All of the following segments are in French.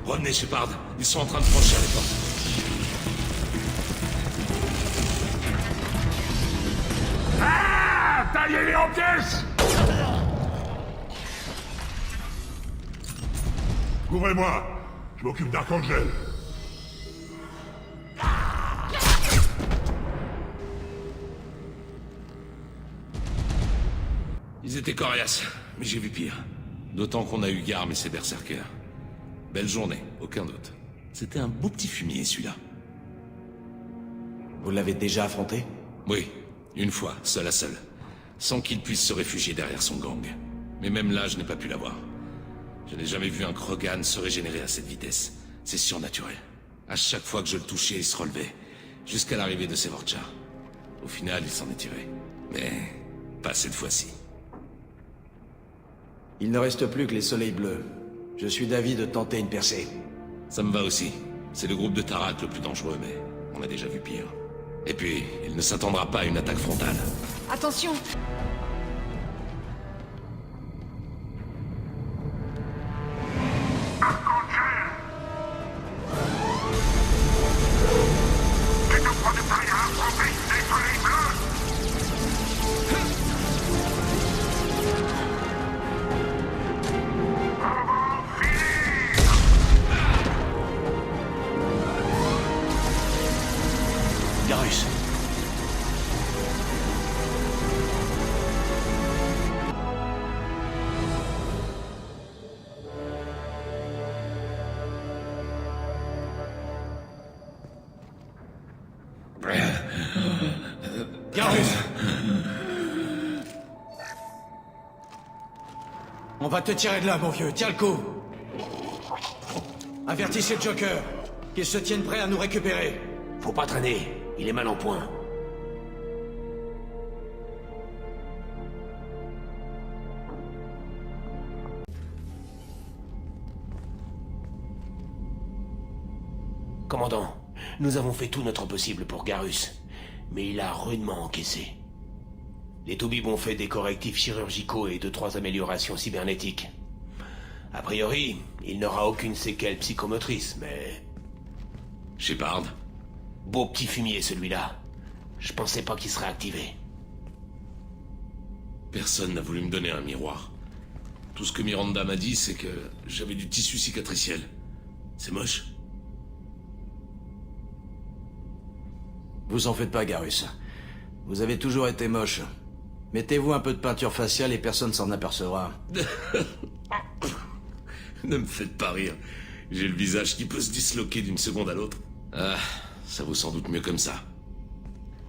Revenez, Shepard. Ils sont en train de franchir les portes. Ah! Taillez-les en pièces! Couvrez-moi! Je m'occupe d'Archangel. Ils étaient coriaces, mais j'ai vu pire. D'autant qu'on a eu Garm et ses berserkers. Belle journée, aucun doute. C'était un beau petit fumier, celui-là. Vous l'avez déjà affronté? Oui, une fois, seul à seul. Sans qu'il puisse se réfugier derrière son gang. Mais même là, je n'ai pas pu l'avoir. Je n'ai jamais vu un Krogan se régénérer à cette vitesse. C'est surnaturel. À chaque fois que je le touchais, il se relevait. Jusqu'à l'arrivée de Sevorcha. Au final, il s'en est tiré. Mais pas cette fois-ci. Il ne reste plus que les soleils bleus. Je suis d'avis de tenter une percée. Ça me va aussi. C'est le groupe de Tarak le plus dangereux, mais on a déjà vu pire. Et puis, il ne s'attendra pas à une attaque frontale. Attention! Garrus. Garrus. On va te tirer de là, mon vieux. Tiens le coup. Avertissez le Joker. Qu'il se tienne prêt à nous récupérer. Faut pas traîner, il est mal en point. Commandant, nous avons fait tout notre possible pour Garrus, mais il a rudement encaissé. Les Toubibs ont fait des correctifs chirurgicaux et 2-3 améliorations cybernétiques. A priori, il n'aura aucune séquelle psychomotrice, mais... Shepard? Beau petit fumier, celui-là. Je pensais pas qu'il serait activé. Personne n'a voulu me donner un miroir. Tout ce que Miranda m'a dit, c'est que j'avais du tissu cicatriciel. C'est moche. Vous en faites pas, Garrus. Vous avez toujours été moche. Mettez-vous un peu de peinture faciale et personne s'en apercevra. Ne me faites pas rire. J'ai le visage qui peut se disloquer d'une seconde à l'autre. Ah, ça vaut sans doute mieux comme ça.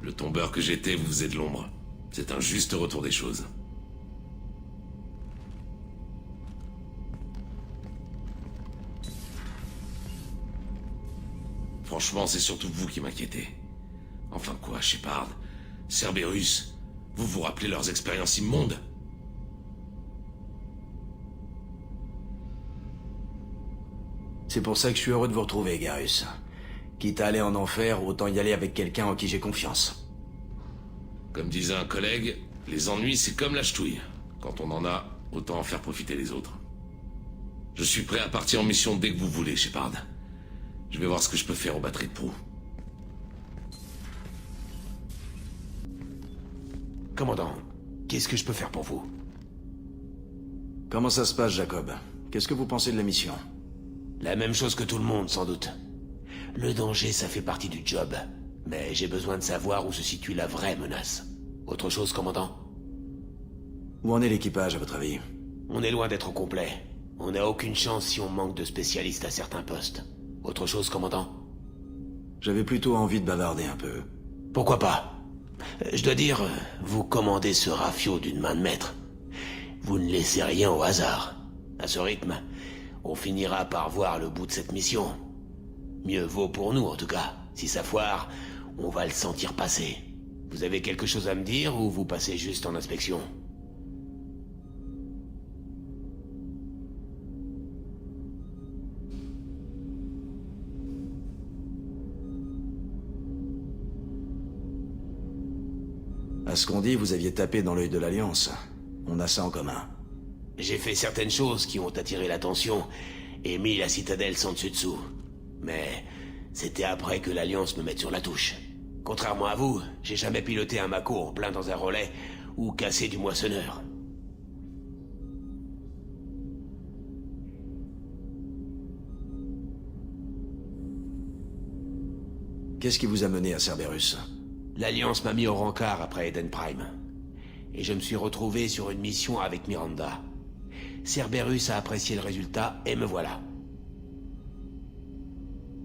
Le tombeur que j'étais vous faisait de l'ombre. C'est un juste retour des choses. Franchement, c'est surtout vous qui m'inquiétez. Enfin quoi, Shepard? Cerberus? Vous vous rappelez leurs expériences immondes? C'est pour ça que je suis heureux de vous retrouver, Garrus. Quitte à aller en enfer, autant y aller avec quelqu'un en qui j'ai confiance. Comme disait un collègue, les ennuis c'est comme la ch'touille. Quand on en a, autant en faire profiter les autres. Je suis prêt à partir en mission dès que vous voulez, Shepard. Je vais voir ce que je peux faire aux batteries de proue. Commandant, qu'est-ce que je peux faire pour vous? Comment ça se passe, Jacob? Qu'est-ce que vous pensez de la mission? La même chose que tout le monde, sans doute. Le danger, ça fait partie du job. Mais j'ai besoin de savoir où se situe la vraie menace. Autre chose, commandant? Où en est l'équipage, à votre avis? On est loin d'être au complet. On n'a aucune chance si on manque de spécialistes à certains postes. Autre chose, commandant? J'avais plutôt envie de bavarder un peu. Pourquoi pas? Je dois dire, vous commandez ce rafio d'une main de maître. Vous ne laissez rien au hasard. À ce rythme, on finira par voir le bout de cette mission. Mieux vaut pour nous, en tout cas. Si ça foire, on va le sentir passer. Vous avez quelque chose à me dire ou vous passez juste en inspection? À ce qu'on dit, vous aviez tapé dans l'œil de l'Alliance. On a ça en commun. J'ai fait certaines choses qui ont attiré l'attention, et mis la citadelle sans dessus-dessous. Mais c'était après que l'Alliance me mette sur la touche. Contrairement à vous, j'ai jamais piloté un Mako en plein dans un relais ou cassé du moissonneur. Qu'est-ce qui vous a mené à Cerberus? L'Alliance m'a mis au rencard après Eden Prime. Et je me suis retrouvé sur une mission avec Miranda. Cerberus a apprécié le résultat, et me voilà.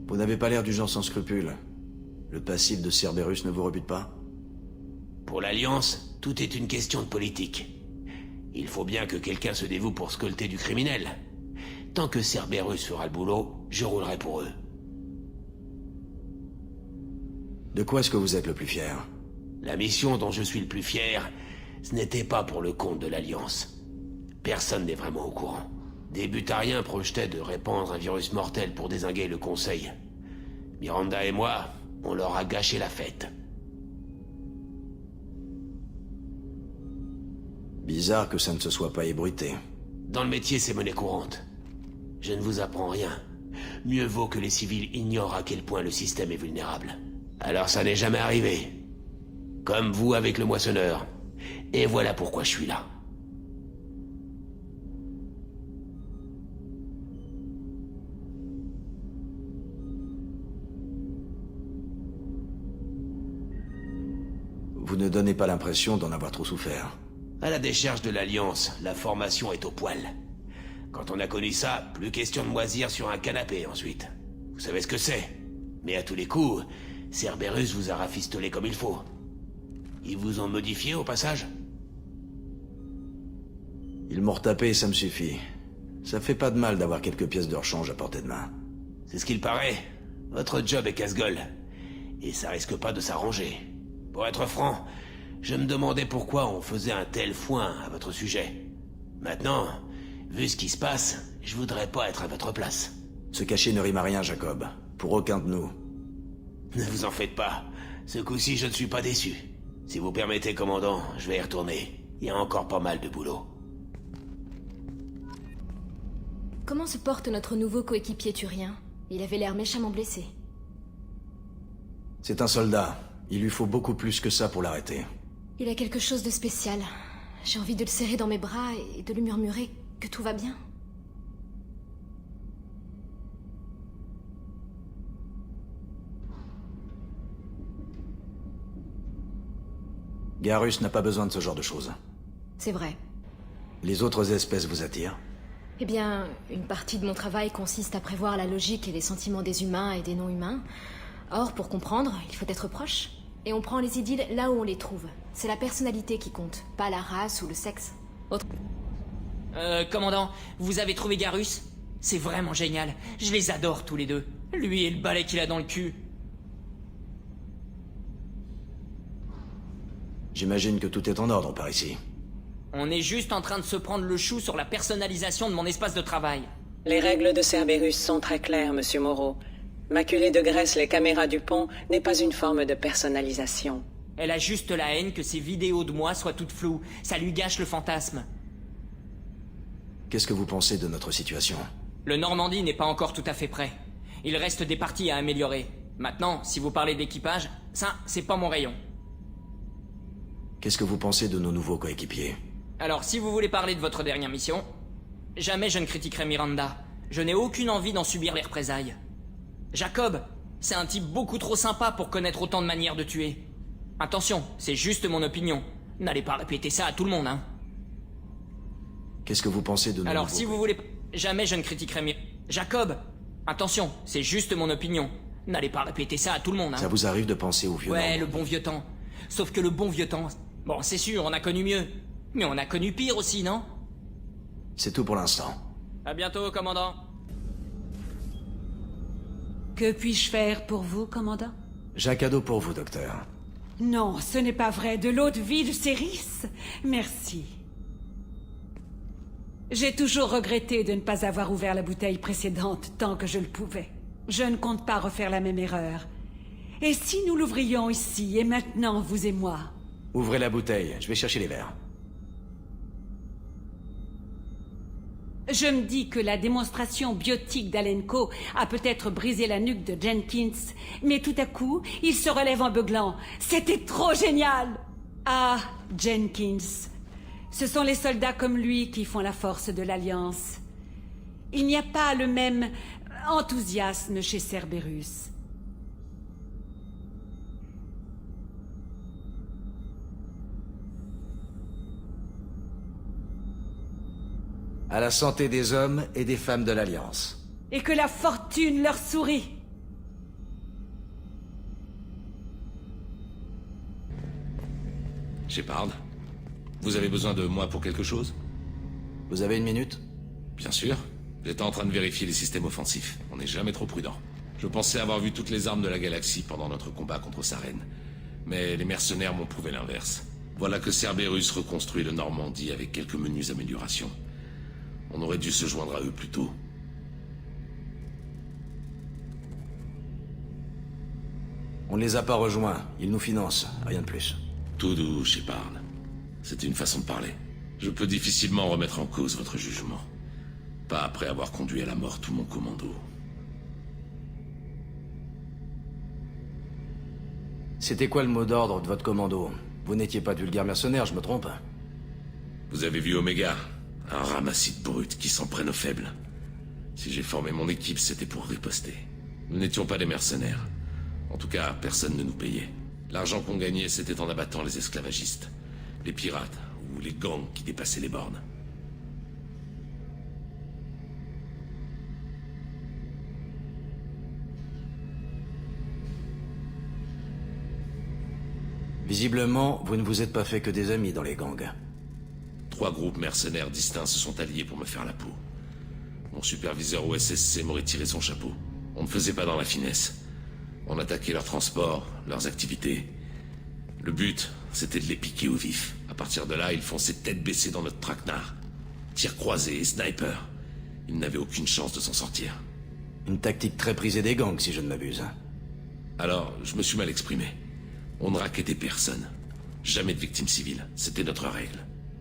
Vous n'avez pas l'air du genre sans scrupules. Le passif de Cerberus ne vous rebute pas? Pour l'Alliance, tout est une question de politique. Il faut bien que quelqu'un se dévoue pour scolter du criminel. Tant que Cerberus fera le boulot, je roulerai pour eux. De quoi est-ce que vous êtes le plus fier? La mission dont je suis le plus fier, ce n'était pas pour le compte de l'Alliance. Personne n'est vraiment au courant. Des butariens projetaient de répandre un virus mortel pour dézinguer le Conseil. Miranda et moi, on leur a gâché la fête. Bizarre que ça ne se soit pas ébruité. Dans le métier, c'est monnaie courante. Je ne vous apprends rien. Mieux vaut que les civils ignorent à quel point le système est vulnérable. Alors ça n'est jamais arrivé. Comme vous avec le moissonneur. Et voilà pourquoi je suis là. Vous ne donnez pas l'impression d'en avoir trop souffert. À la décharge de l'Alliance, la formation est au poil. Quand on a connu ça, plus question de moisir sur un canapé ensuite. Vous savez ce que c'est. Mais à tous les coups, Cerberus vous a rafistolé comme il faut. Ils vous ont modifié au passage? Ils m'ont retapé et ça me suffit. Ça fait pas de mal d'avoir quelques pièces de rechange à portée de main. C'est ce qu'il paraît. Votre job est casse-gueule. Et ça risque pas de s'arranger. Pour être franc, je me demandais pourquoi on faisait un tel foin à votre sujet. Maintenant, vu ce qui se passe, je voudrais pas être à votre place. Se cacher ne rime à rien, Jacob. Pour aucun de nous. Ne vous en faites pas. Ce coup-ci, je ne suis pas déçu. Si vous permettez, commandant, je vais y retourner. Il y a encore pas mal de boulot. Comment se porte notre nouveau coéquipier turien? Il avait l'air méchamment blessé. C'est un soldat. Il lui faut beaucoup plus que ça pour l'arrêter. Il a quelque chose de spécial. J'ai envie de le serrer dans mes bras et de lui murmurer que tout va bien. Garrus n'a pas besoin de ce genre de choses. C'est vrai. Les autres espèces vous attirent? Eh bien, une partie de mon travail consiste à prévoir la logique et les sentiments des humains et des non-humains. Or, pour comprendre, il faut être proche. Et on prend les idylles là où on les trouve. C'est la personnalité qui compte, pas la race ou le sexe. Commandant, vous avez trouvé Garrus? C'est vraiment génial. Je les adore tous les deux. Lui et le balai qu'il a dans le cul. J'imagine que tout est en ordre par ici. On est juste en train de se prendre le chou sur la personnalisation de mon espace de travail. Les règles de Cerberus sont très claires, Monsieur Moreau. Maculer de graisse les caméras du pont n'est pas une forme de personnalisation. Elle a juste la haine que ces vidéos de moi soient toutes floues. Ça lui gâche le fantasme. Qu'est-ce que vous pensez de notre situation? Le Normandie n'est pas encore tout à fait prêt. Il reste des parties à améliorer. Maintenant, si vous parlez d'équipage, ça, c'est pas mon rayon. Qu'est-ce que vous pensez de nos nouveaux coéquipiers? Alors, si vous voulez parler de votre dernière mission, jamais je ne critiquerai Miranda. Je n'ai aucune envie d'en subir les représailles. Jacob, c'est un type beaucoup trop sympa pour connaître autant de manières de tuer. Attention, c'est juste mon opinion. N'allez pas répéter ça à tout le monde, hein. Qu'est-ce que vous pensez de nos Alors, nouveaux si vous voulez... Jamais je ne critiquerai Jacob, attention, c'est juste mon opinion. N'allez pas répéter ça à tout le monde, hein. Ça vous arrive de penser au vieux Ouais, Normand? le bon vieux temps. Sauf que le bon vieux temps... Bon, c'est sûr, on a connu mieux. Mais on a connu pire aussi, non? C'est tout pour l'instant. À bientôt, commandant. Que puis-je faire pour vous, commandant? J'ai un cadeau pour vous, docteur. Non, ce n'est pas vrai. De l'eau de vie de Céris? Merci. J'ai toujours regretté de ne pas avoir ouvert la bouteille précédente tant que je le pouvais. Je ne compte pas refaire la même erreur. Et si nous l'ouvrions ici, et maintenant, vous et moi? Ouvrez la bouteille, je vais chercher les verres. Je me dis que la démonstration biotique d'Alenko a peut-être brisé la nuque de Jenkins, mais tout à coup, il se relève en beuglant. C'était trop génial! Ah, Jenkins. Ce sont les soldats comme lui qui font la force de l'Alliance. Il n'y a pas le même enthousiasme chez Cerberus. À la santé des hommes et des femmes de l'Alliance. Et que la fortune leur sourit. Shepard, vous avez besoin de moi pour quelque chose? Vous avez une minute? Bien sûr. J'étais en train de vérifier les systèmes offensifs. On n'est jamais trop prudent. Je pensais avoir vu toutes les armes de la galaxie pendant notre combat contre Saren. Mais les mercenaires m'ont prouvé l'inverse. Voilà que Cerberus reconstruit le Normandie avec quelques menues améliorations. On aurait dû se joindre à eux plus tôt. On ne les a pas rejoints. Ils nous financent. Rien de plus. Tout doux, Shepard. C'est une façon de parler. Je peux difficilement remettre en cause votre jugement. Pas après avoir conduit à la mort tout mon commando. C'était quoi le mot d'ordre de votre commando? Vous n'étiez pas de vulgaire mercenaire, je me trompe? Vous avez vu Omega? Un ramassis de brutes qui s'en prennent aux faibles. Si j'ai formé mon équipe, c'était pour riposter. Nous n'étions pas des mercenaires. En tout cas, personne ne nous payait. L'argent qu'on gagnait, c'était en abattant les esclavagistes, les pirates ou les gangs qui dépassaient les bornes. Visiblement, vous ne vous êtes pas fait que des amis dans les gangs. 3 groupes mercenaires distincts se sont alliés pour me faire la peau. Mon superviseur au SSC m'aurait tiré son chapeau. On ne faisait pas dans la finesse. On attaquait leurs transports, leurs activités. Le but, c'était de les piquer au vif. À partir de là, ils fonçaient tête baissée dans notre traquenard. Tirs croisés et sniper. Ils n'avaient aucune chance de s'en sortir. Une tactique très prisée des gangs, si je ne m'abuse. Alors, je me suis mal exprimé. On ne rackettait personne. Jamais de victimes civiles. C'était notre règle.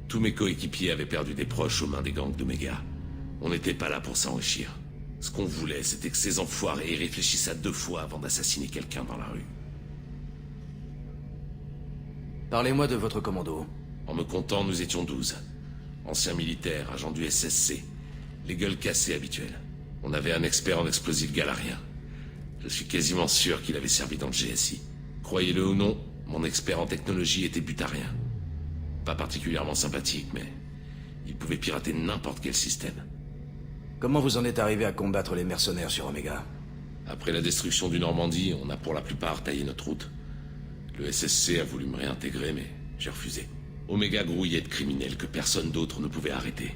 Tous mes coéquipiers avaient perdu des proches aux mains des gangs d'Omega. On n'était pas là pour s'enrichir. Ce qu'on voulait, c'était que ces enfoirés y réfléchissent à 2 fois avant d'assassiner quelqu'un dans la rue. Parlez-moi de votre commando. En me comptant, nous étions 12. Anciens militaires, agents du SSC. Les gueules cassées habituelles. On avait un expert en explosifs galariens. Je suis quasiment sûr qu'il avait servi dans le GSI. Croyez-le ou non, mon expert en technologie était butarien. Pas particulièrement sympathique, mais il pouvait pirater n'importe quel système. Comment vous en êtes arrivé à combattre les mercenaires sur Omega? Après la destruction du Normandie, on a pour la plupart taillé notre route. Le SSC a voulu me réintégrer, mais j'ai refusé. Omega grouillait de criminels que personne d'autre ne pouvait arrêter.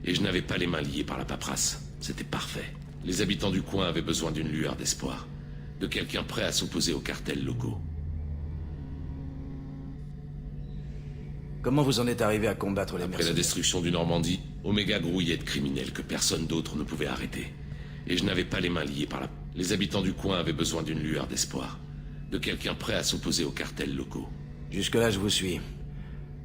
Et je n'avais pas les mains liées par la paperasse. C'était parfait. Les habitants du coin avaient besoin d'une lueur d'espoir. De quelqu'un prêt à s'opposer aux cartels locaux. Comment vous en êtes arrivé à combattre les Après mercenaires? la destruction du Normandie, Omega grouillait de criminels que personne d'autre ne pouvait arrêter. Et je n'avais pas les mains liées par la... Les habitants du coin avaient besoin d'une lueur d'espoir. De quelqu'un prêt à s'opposer aux cartels locaux. Jusque-là, je vous suis.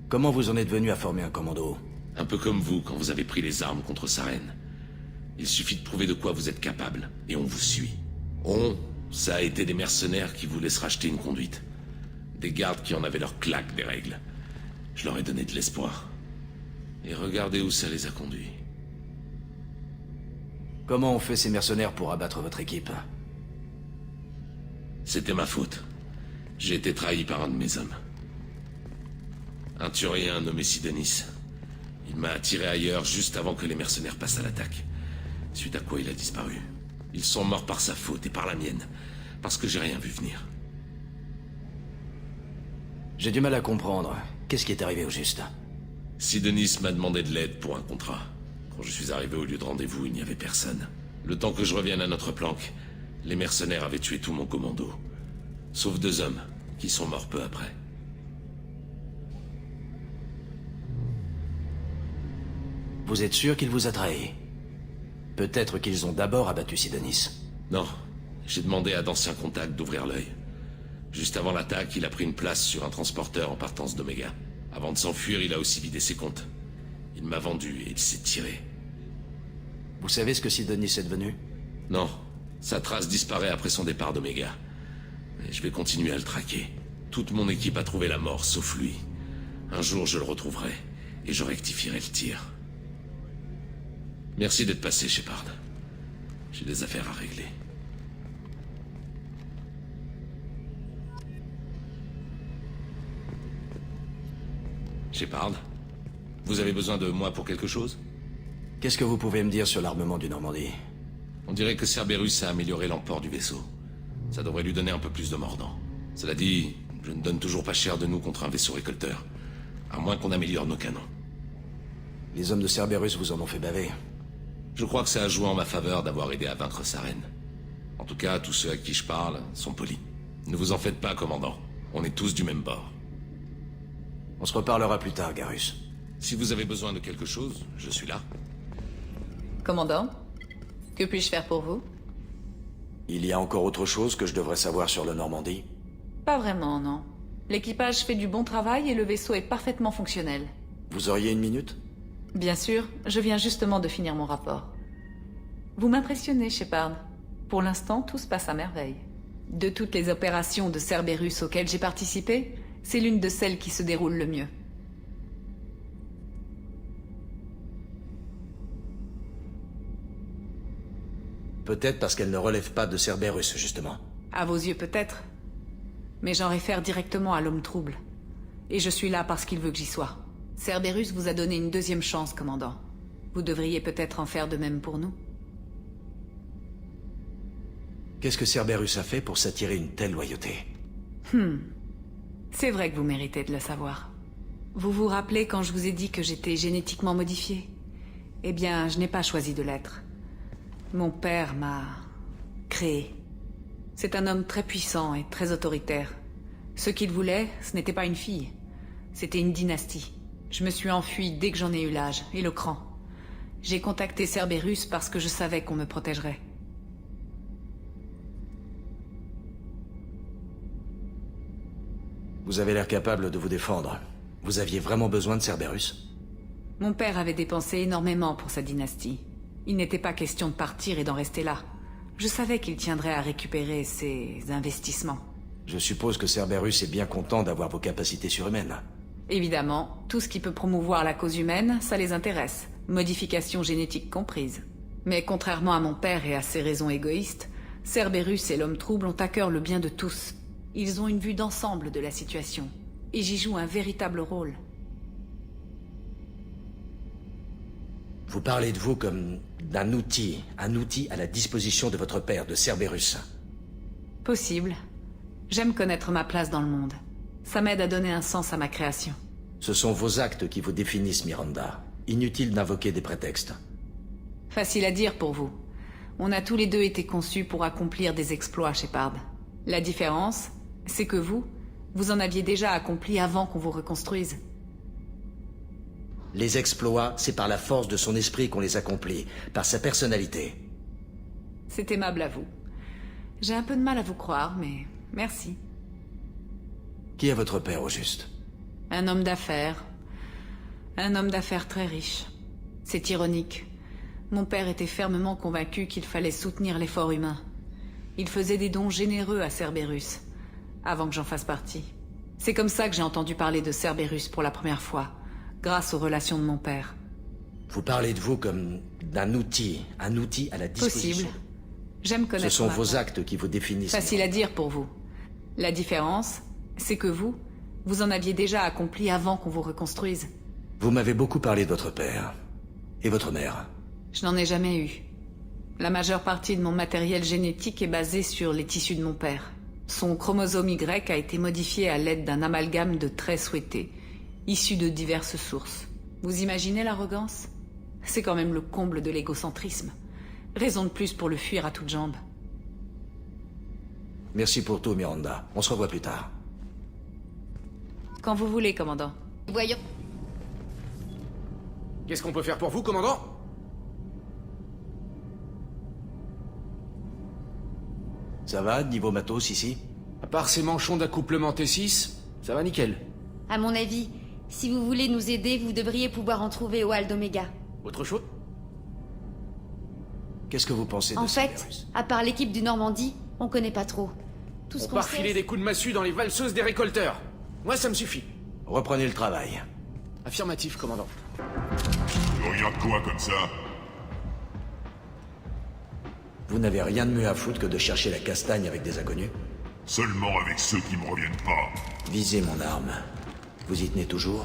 Comment vous en êtes venu à former un commando? Un peu comme vous quand vous avez pris les armes contre Saren. Il suffit de prouver de quoi vous êtes capable, et on vous suit. Ça a été des mercenaires qui voulaient se racheter une conduite. Des gardes qui en avaient leur claque des règles. Je leur ai donné de l'espoir. Et regardez où ça les a conduits. Comment ont fait ces mercenaires pour abattre votre équipe? C'était ma faute. J'ai été trahi par un de mes hommes. Un Turien nommé Sidonis. Il m'a attiré ailleurs juste avant que les mercenaires passent à l'attaque. Suite à quoi il a disparu. Ils sont morts par sa faute et par la mienne. Parce que j'ai rien vu venir. J'ai du mal à comprendre. Qu'est-ce qui est arrivé au juste? Sidonis m'a demandé de l'aide pour un contrat. Quand je suis arrivé au lieu de rendez-vous, il n'y avait personne. Le temps que je revienne à notre planque, les mercenaires avaient tué tout mon commando. Sauf 2 hommes, qui sont morts peu après. Vous êtes sûr qu'il vous a trahi? Peut-être qu'ils ont d'abord abattu Sidonis. Non, j'ai demandé à d'anciens contacts d'ouvrir l'œil. Juste avant l'attaque, il a pris une place sur un transporteur en partance d'Omega. Avant de s'enfuir, il a aussi vidé ses comptes. Il m'a vendu et il s'est tiré. Vous savez ce que Sidonis est devenu? Non. Sa trace disparaît après son départ d'Omega. Et je vais continuer à le traquer. Toute mon équipe a trouvé la mort, sauf lui. Un jour, je le retrouverai, et je rectifierai le tir. Merci d'être passé, Shepard. J'ai des affaires à régler. Shepard, vous avez besoin de moi pour quelque chose? Qu'est-ce que vous pouvez me dire sur l'armement du Normandie? On dirait que Cerberus a amélioré l'emport du vaisseau. Ça devrait lui donner un peu plus de mordant. Cela dit, je ne donne toujours pas cher de nous contre un vaisseau récolteur. À moins qu'on améliore nos canons. Les hommes de Cerberus vous en ont fait baver. Je crois que ça a joué en ma faveur d'avoir aidé à vaincre sa reine. En tout cas, tous ceux à qui je parle sont polis. Ne vous en faites pas, commandant. On est tous du même bord. On se reparlera plus tard, Garrus. Si vous avez besoin de quelque chose, je suis là. Commandant, que puis-je faire pour vous? Il y a encore autre chose que je devrais savoir sur le Normandie? Pas vraiment, non. L'équipage fait du bon travail et le vaisseau est parfaitement fonctionnel. Vous auriez une minute? Bien sûr, je viens justement de finir mon rapport. Vous m'impressionnez, Shepard. Pour l'instant, tout se passe à merveille. De toutes les opérations de Cerberus auxquelles j'ai participé, c'est l'une de celles qui se déroule le mieux. Peut-être parce qu'elle ne relève pas de Cerberus, justement. À vos yeux, peut-être. Mais j'en réfère directement à l'homme trouble. Et je suis là parce qu'il veut que j'y sois. Cerberus vous a donné une deuxième chance, commandant. Vous devriez peut-être en faire de même pour nous. Qu'est-ce que Cerberus a fait pour s'attirer une telle loyauté? C'est vrai que vous méritez de le savoir. Vous vous rappelez quand je vous ai dit que j'étais génétiquement modifié? Eh bien, je n'ai pas choisi de l'être. Mon père m'a créé. C'est un homme très puissant et très autoritaire. Ce qu'il voulait, ce n'était pas une fille. C'était une dynastie. Je me suis enfui dès que j'en ai eu l'âge et le cran. J'ai contacté Cerberus parce que je savais qu'on me protégerait. Vous avez l'air capable de vous défendre. Vous aviez vraiment besoin de Cerberus? Mon père avait dépensé énormément pour sa dynastie. Il n'était pas question de partir et d'en rester là. Je savais qu'il tiendrait à récupérer ses investissements. Je suppose que Cerberus est bien content d'avoir vos capacités surhumaines. Évidemment, tout ce qui peut promouvoir la cause humaine, ça les intéresse, modifications génétiques comprises. Mais contrairement à mon père et à ses raisons égoïstes, Cerberus et l'homme trouble ont à cœur le bien de tous. Ils ont une vue d'ensemble de la situation, et j'y joue un véritable rôle. Vous parlez de vous comme d'un outil, un outil à la disposition de votre père, de Cerberus. Possible. J'aime connaître ma place dans le monde. Ça m'aide à donner un sens à ma création. Ce sont vos actes qui vous définissent, Miranda. Inutile d'invoquer des prétextes. Facile à dire pour vous. On a tous les deux été conçus pour accomplir des exploits, Shepard. La différence, c'est que vous en aviez déjà accompli avant qu'on vous reconstruise. Les exploits, c'est par la force de son esprit qu'on les accomplit, par sa personnalité. C'est aimable à vous. J'ai un peu de mal à vous croire, mais merci. Qui est votre père, au juste? Un homme d'affaires. Un homme d'affaires très riche. C'est ironique. Mon père était fermement convaincu qu'il fallait soutenir l'effort humain. Il faisait des dons généreux à Cerberus, avant que j'en fasse partie. C'est comme ça que j'ai entendu parler de Cerberus pour la première fois, grâce aux relations de mon père. Vous parlez de vous comme d'un outil, un outil à la disposition. Possible. J'aime connaître. Ce sont ma vos part. actes qui vous définissent. Facile à dire pour vous. La différence, c'est que vous en aviez déjà accompli avant qu'on vous reconstruise. Vous m'avez beaucoup parlé de votre père. Et votre mère. Je n'en ai jamais eu. La majeure partie de mon matériel génétique est basée sur les tissus de mon père. Son chromosome Y a été modifié à l'aide d'un amalgame de traits souhaités, issus de diverses sources. Vous imaginez l'arrogance? C'est quand même le comble de l'égocentrisme. Raison de plus pour le fuir à toutes jambes. Merci pour tout, Miranda. On se revoit plus tard. Quand vous voulez, commandant. Voyons. Qu'est-ce qu'on peut faire pour vous, commandant? Ça va, niveau matos, ici? À part ces manchons d'accouplement T6, ça va nickel. À mon avis, si vous voulez nous aider, vous devriez pouvoir en trouver au hall d'Oméga. Autre chose? Qu'est-ce que vous pensez de En fait, Cerberus? à part l'équipe du Normandie, on connaît pas trop. Tout ce On qu'on part sait, filer des coups de massue dans les valseuses des récolteurs. Moi, ça me suffit. Reprenez le travail. Affirmatif, commandant. Tu regardes quoi comme ça? Vous n'avez rien de mieux à foutre que de chercher la castagne avec des inconnus? Seulement avec ceux qui me reviennent pas. Visez mon arme. Vous y tenez toujours?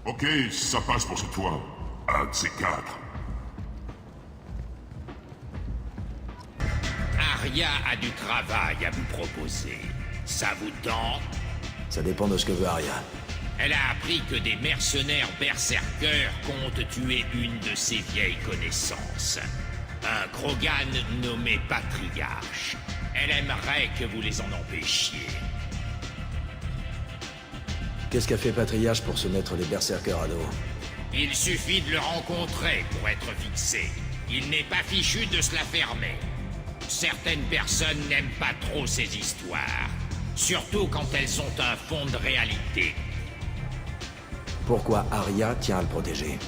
Ok, ça passe pour cette fois. Un de ces quatre. Arya a du travail à vous proposer. Ça vous tente? Ça dépend de ce que veut Arya. Elle a appris que des mercenaires berserkers comptent tuer une de ses vieilles connaissances. Un Krogan nommé Patriarche. Elle aimerait que vous les en empêchiez. Qu'est-ce qu'a fait Patriarche pour se mettre les berserkers à dos? Il suffit de le rencontrer pour être fixé. Il n'est pas fichu de se la fermer. Certaines personnes n'aiment pas trop ces histoires. Surtout quand elles ont un fond de réalité. Pourquoi Arya tient à le protéger?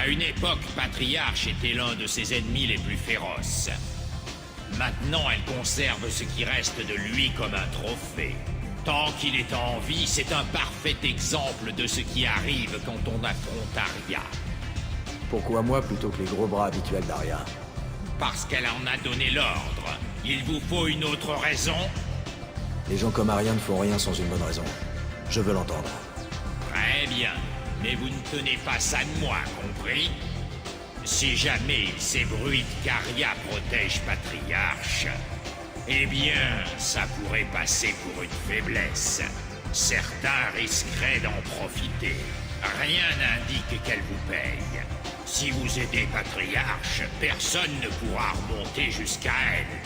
À une époque, Patriarche était l'un de ses ennemis les plus féroces. Maintenant, elle conserve ce qui reste de lui comme un trophée. Tant qu'il est en vie, c'est un parfait exemple de ce qui arrive quand on affronte Arya. Pourquoi moi plutôt que les gros bras habituels d'Arya? Parce qu'elle en a donné l'ordre. Il vous faut une autre raison? Les gens comme Arya ne font rien sans une bonne raison. Je veux l'entendre. Très bien. Mais vous ne tenez pas ça de moi, compris? Si jamais il s'ébruite qu'Arya protège Patriarche, eh bien, ça pourrait passer pour une faiblesse. Certains risqueraient d'en profiter. Rien n'indique qu'elle vous paye. Si vous aidez Patriarche, personne ne pourra remonter jusqu'à elle.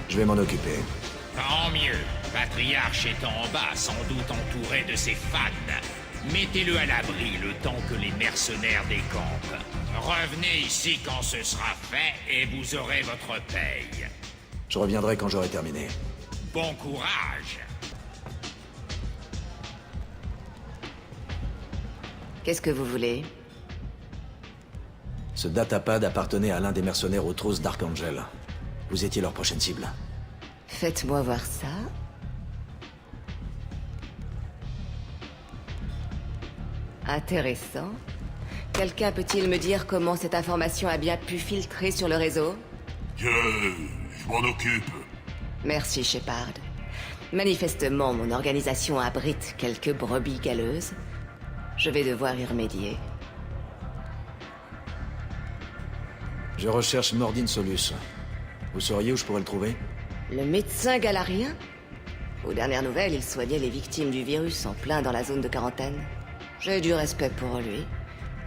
Je vais m'en occuper. Tant mieux. Patriarche est en bas, sans doute entouré de ses fans. Mettez-le à l'abri le temps que les mercenaires décampent. Revenez ici quand ce sera fait et vous aurez votre paye. Je reviendrai quand j'aurai terminé. Bon courage. Qu'est-ce que vous voulez? Ce datapad appartenait à l'un des mercenaires aux trousses d'Archangel. Vous étiez leur prochaine cible. Faites-moi voir ça. Intéressant. Quelqu'un peut-il me dire comment cette information a bien pu filtrer sur le réseau? Je m'en occupe. Merci, Shepard. Manifestement, mon organisation abrite quelques brebis galeuses. Je vais devoir y remédier. Je recherche Mordin Solus. Vous sauriez où je pourrais le trouver? Le médecin galarien? Aux dernières nouvelles, il soignait les victimes du virus en plein dans la zone de quarantaine. J'ai du respect pour lui.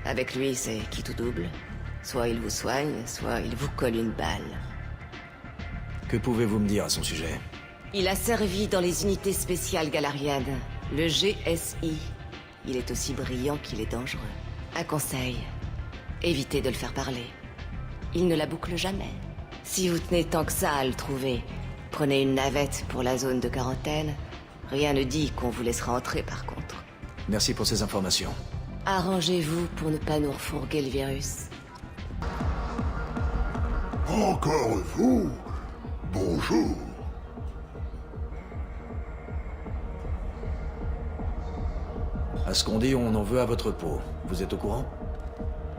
Avec lui, c'est qui tout double. Soit il vous soigne, soit il vous colle une balle. Que pouvez-vous me dire à son sujet? Il a servi dans les unités spéciales galariennes, le GSI. Il est aussi brillant qu'il est dangereux. Un conseil, évitez de le faire parler. Il ne la boucle jamais. Si vous tenez tant que ça à le trouver, prenez une navette pour la zone de quarantaine. Rien ne dit qu'on vous laissera entrer par contre. Merci pour ces informations. Arrangez-vous pour ne pas nous refourguer le virus. Encore vous? Bonjour. À ce qu'on dit, on en veut à votre peau. Vous êtes au courant?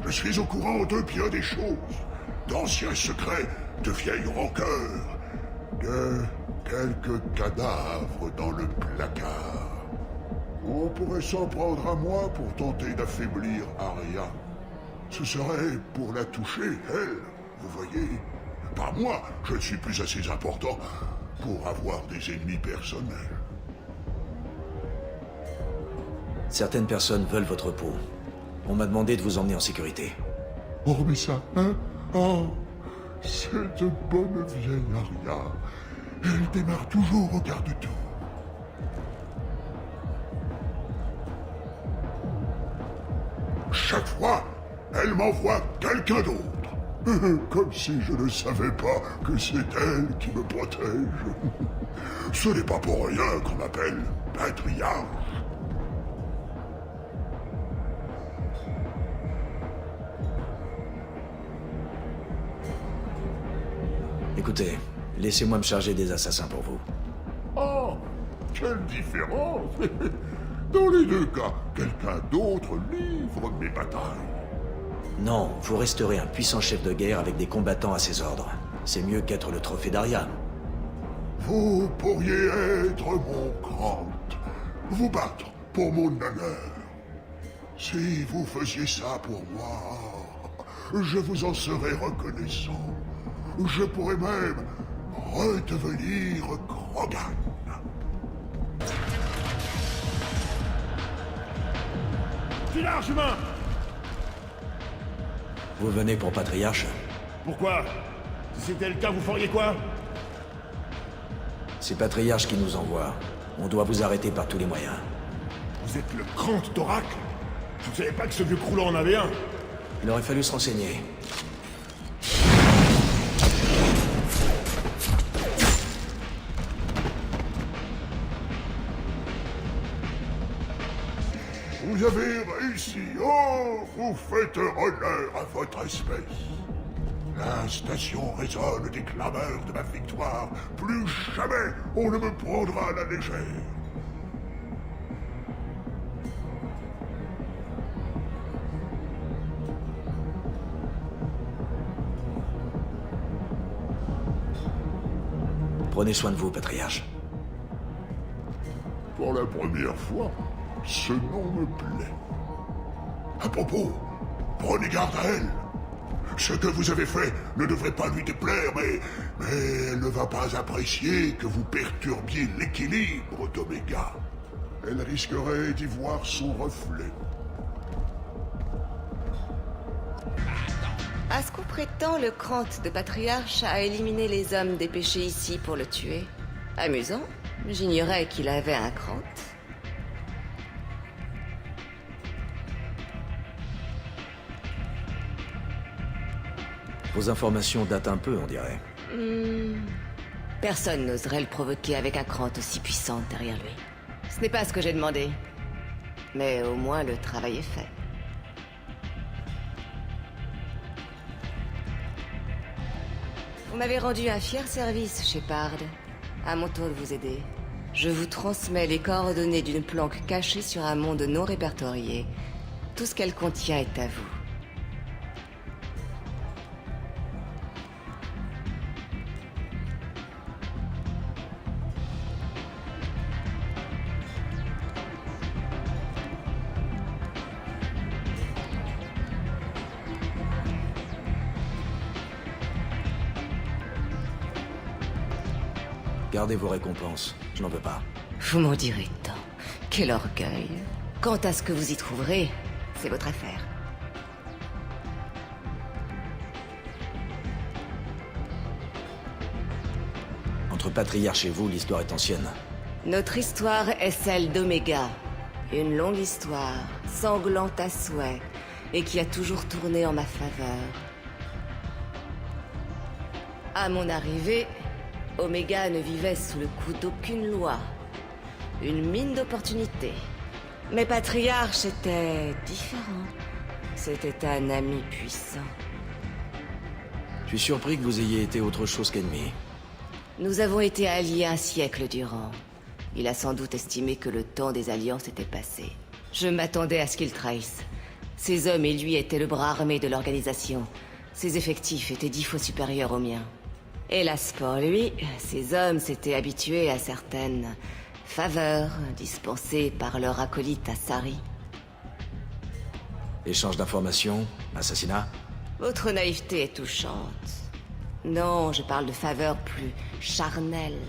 Je suis au courant de bien des choses. D'anciens secrets, de vieilles rancœurs, de quelques cadavres dans le placard. On pourrait s'en prendre à moi pour tenter d'affaiblir Arya. Ce serait pour la toucher, elle, vous voyez. Pas moi, je ne suis plus assez important pour avoir des ennemis personnels. Certaines personnes veulent votre peau. On m'a demandé de vous emmener en sécurité. Oh, mais ça, hein? Oh, cette bonne vieille Arya. Elle démarre toujours au garde-tout. Chaque fois, elle m'envoie quelqu'un d'autre. Comme si je ne savais pas que c'est elle qui me protège. Ce n'est pas pour rien qu'on m'appelle Patriarche. Écoutez, laissez-moi me charger des assassins pour vous. Oh, quelle différence! Dans les deux cas, quelqu'un d'autre livre mes batailles. Non, vous resterez un puissant chef de guerre avec des combattants à ses ordres. C'est mieux qu'être le trophée d'Aria. Vous pourriez être mon Grant, vous battre pour mon honneur. Si vous faisiez ça pour moi, je vous en serais reconnaissant. Je pourrais même redevenir Krogan. Filage humain! Vous venez pour Patriarche? Pourquoi? Si c'était le cas, vous feriez quoi? C'est Patriarche qui nous envoie. On doit vous arrêter par tous les moyens. Vous êtes le Grant d'Oracle? Je ne savais pas que ce vieux croulant en avait un. Il aurait fallu se renseigner. Vous avez réussi. Oh, vous faites honneur à votre espèce. La station résonne des clameurs de ma victoire. Plus jamais on ne me prendra à la légère. Prenez soin de vous, Patriarche. Pour la première fois, ce nom me plaît. À propos, prenez garde à elle. Ce que vous avez fait ne devrait pas lui déplaire, mais elle ne va pas apprécier que vous perturbiez l'équilibre d'Oméga. Elle risquerait d'y voir son reflet. À ce qu'on prétend, le Krant de Patriarche a éliminé les hommes dépêchés ici pour le tuer. Amusant. J'ignorais qu'il avait un Krant. Vos informations datent un peu, on dirait. Personne n'oserait le provoquer avec un Krant aussi puissant derrière lui. Ce n'est pas ce que j'ai demandé. Mais au moins le travail est fait. Vous m'avez rendu un fier service, Shepard. À mon tour de vous aider. Je vous transmets les coordonnées d'une planque cachée sur un monde non répertorié. Tout ce qu'elle contient est à vous. Gardez vos récompenses, je n'en veux pas. Vous m'en direz tant. Quel orgueil. Quant à ce que vous y trouverez, c'est votre affaire. Entre Patriarche et vous, l'histoire est ancienne. Notre histoire est celle d'Oméga. Une longue histoire, sanglante à souhait, et qui a toujours tourné en ma faveur. À mon arrivée, Oméga ne vivait sous le coup d'aucune loi. Une mine d'opportunités. Mais Patriarche était différent. C'était un ami puissant. Je suis surpris que vous ayez été autre chose qu'ennemi. Nous avons été alliés un siècle durant. Il a sans doute estimé que le temps des alliances était passé. Je m'attendais à ce qu'il trahisse. Ses hommes et lui étaient le bras armé de l'organisation. Ses effectifs étaient 10 fois supérieurs aux miens. Hélas pour lui, ses hommes s'étaient habitués à certaines faveurs dispensées par leur acolyte Asari. Échange d'informations, assassinat. Votre naïveté est touchante. Non, je parle de faveurs plus charnelles.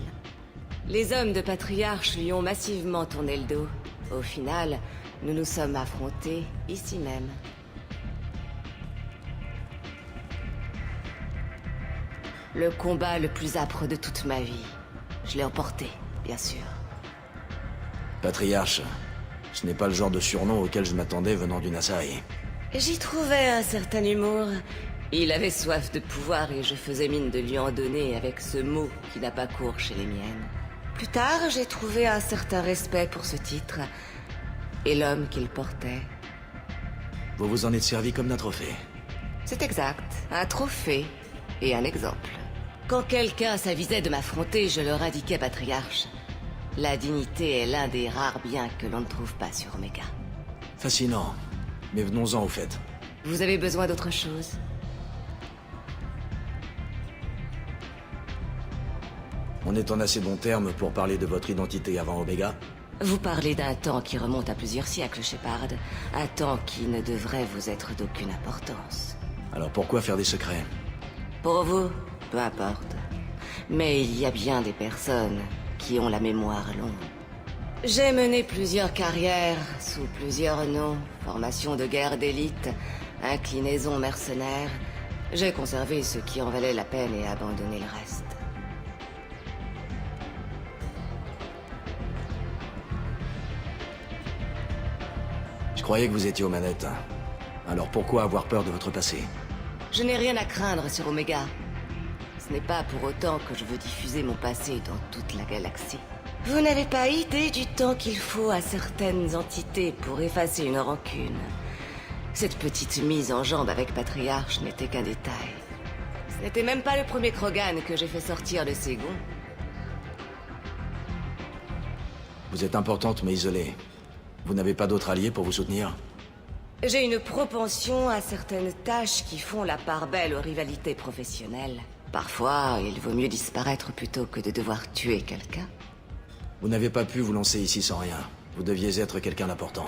Les hommes de Patriarche lui ont massivement tourné le dos. Au final, nous nous sommes affrontés ici même. Le combat le plus âpre de toute ma vie. Je l'ai emporté, bien sûr. Patriarche, ce n'est pas le genre de surnom auquel je m'attendais venant d'une Asari. J'y trouvais un certain humour. Il avait soif de pouvoir et je faisais mine de lui en donner avec ce mot qui n'a pas cours chez les miennes. Plus tard, j'ai trouvé un certain respect pour ce titre et l'homme qu'il portait. Vous vous en êtes servi comme d'un trophée. C'est exact, un trophée et un exemple. Quand quelqu'un s'avisait de m'affronter, je leur indiquais, Patriarche. La dignité est l'un des rares biens que l'on ne trouve pas sur Omega. Fascinant. Mais venons-en au fait. Vous avez besoin d'autre chose? On est en assez bon terme pour parler de votre identité avant Omega? Vous parlez d'un temps qui remonte à plusieurs siècles, Shepard. Un temps qui ne devrait vous être d'aucune importance. Alors pourquoi faire des secrets? Pour vous, peu importe. Mais il y a bien des personnes qui ont la mémoire longue. J'ai mené plusieurs carrières, sous plusieurs noms, formation de guerre d'élite, inclinaison mercenaire. J'ai conservé ce qui en valait la peine et abandonné le reste. Je croyais que vous étiez aux manettes. Alors pourquoi avoir peur de votre passé? Je n'ai rien à craindre sur Omega. Ce n'est pas pour autant que je veux diffuser mon passé dans toute la galaxie. Vous n'avez pas idée du temps qu'il faut à certaines entités pour effacer une rancune. Cette petite mise en jambe avec Patriarche n'était qu'un détail. Ce n'était même pas le premier Krogan que j'ai fait sortir de ses gonds. Vous êtes importante mais isolée. Vous n'avez pas d'autres alliés pour vous soutenir? J'ai une propension à certaines tâches qui font la part belle aux rivalités professionnelles. Parfois, il vaut mieux disparaître plutôt que de devoir tuer quelqu'un. Vous n'avez pas pu vous lancer ici sans rien. Vous deviez être quelqu'un d'important.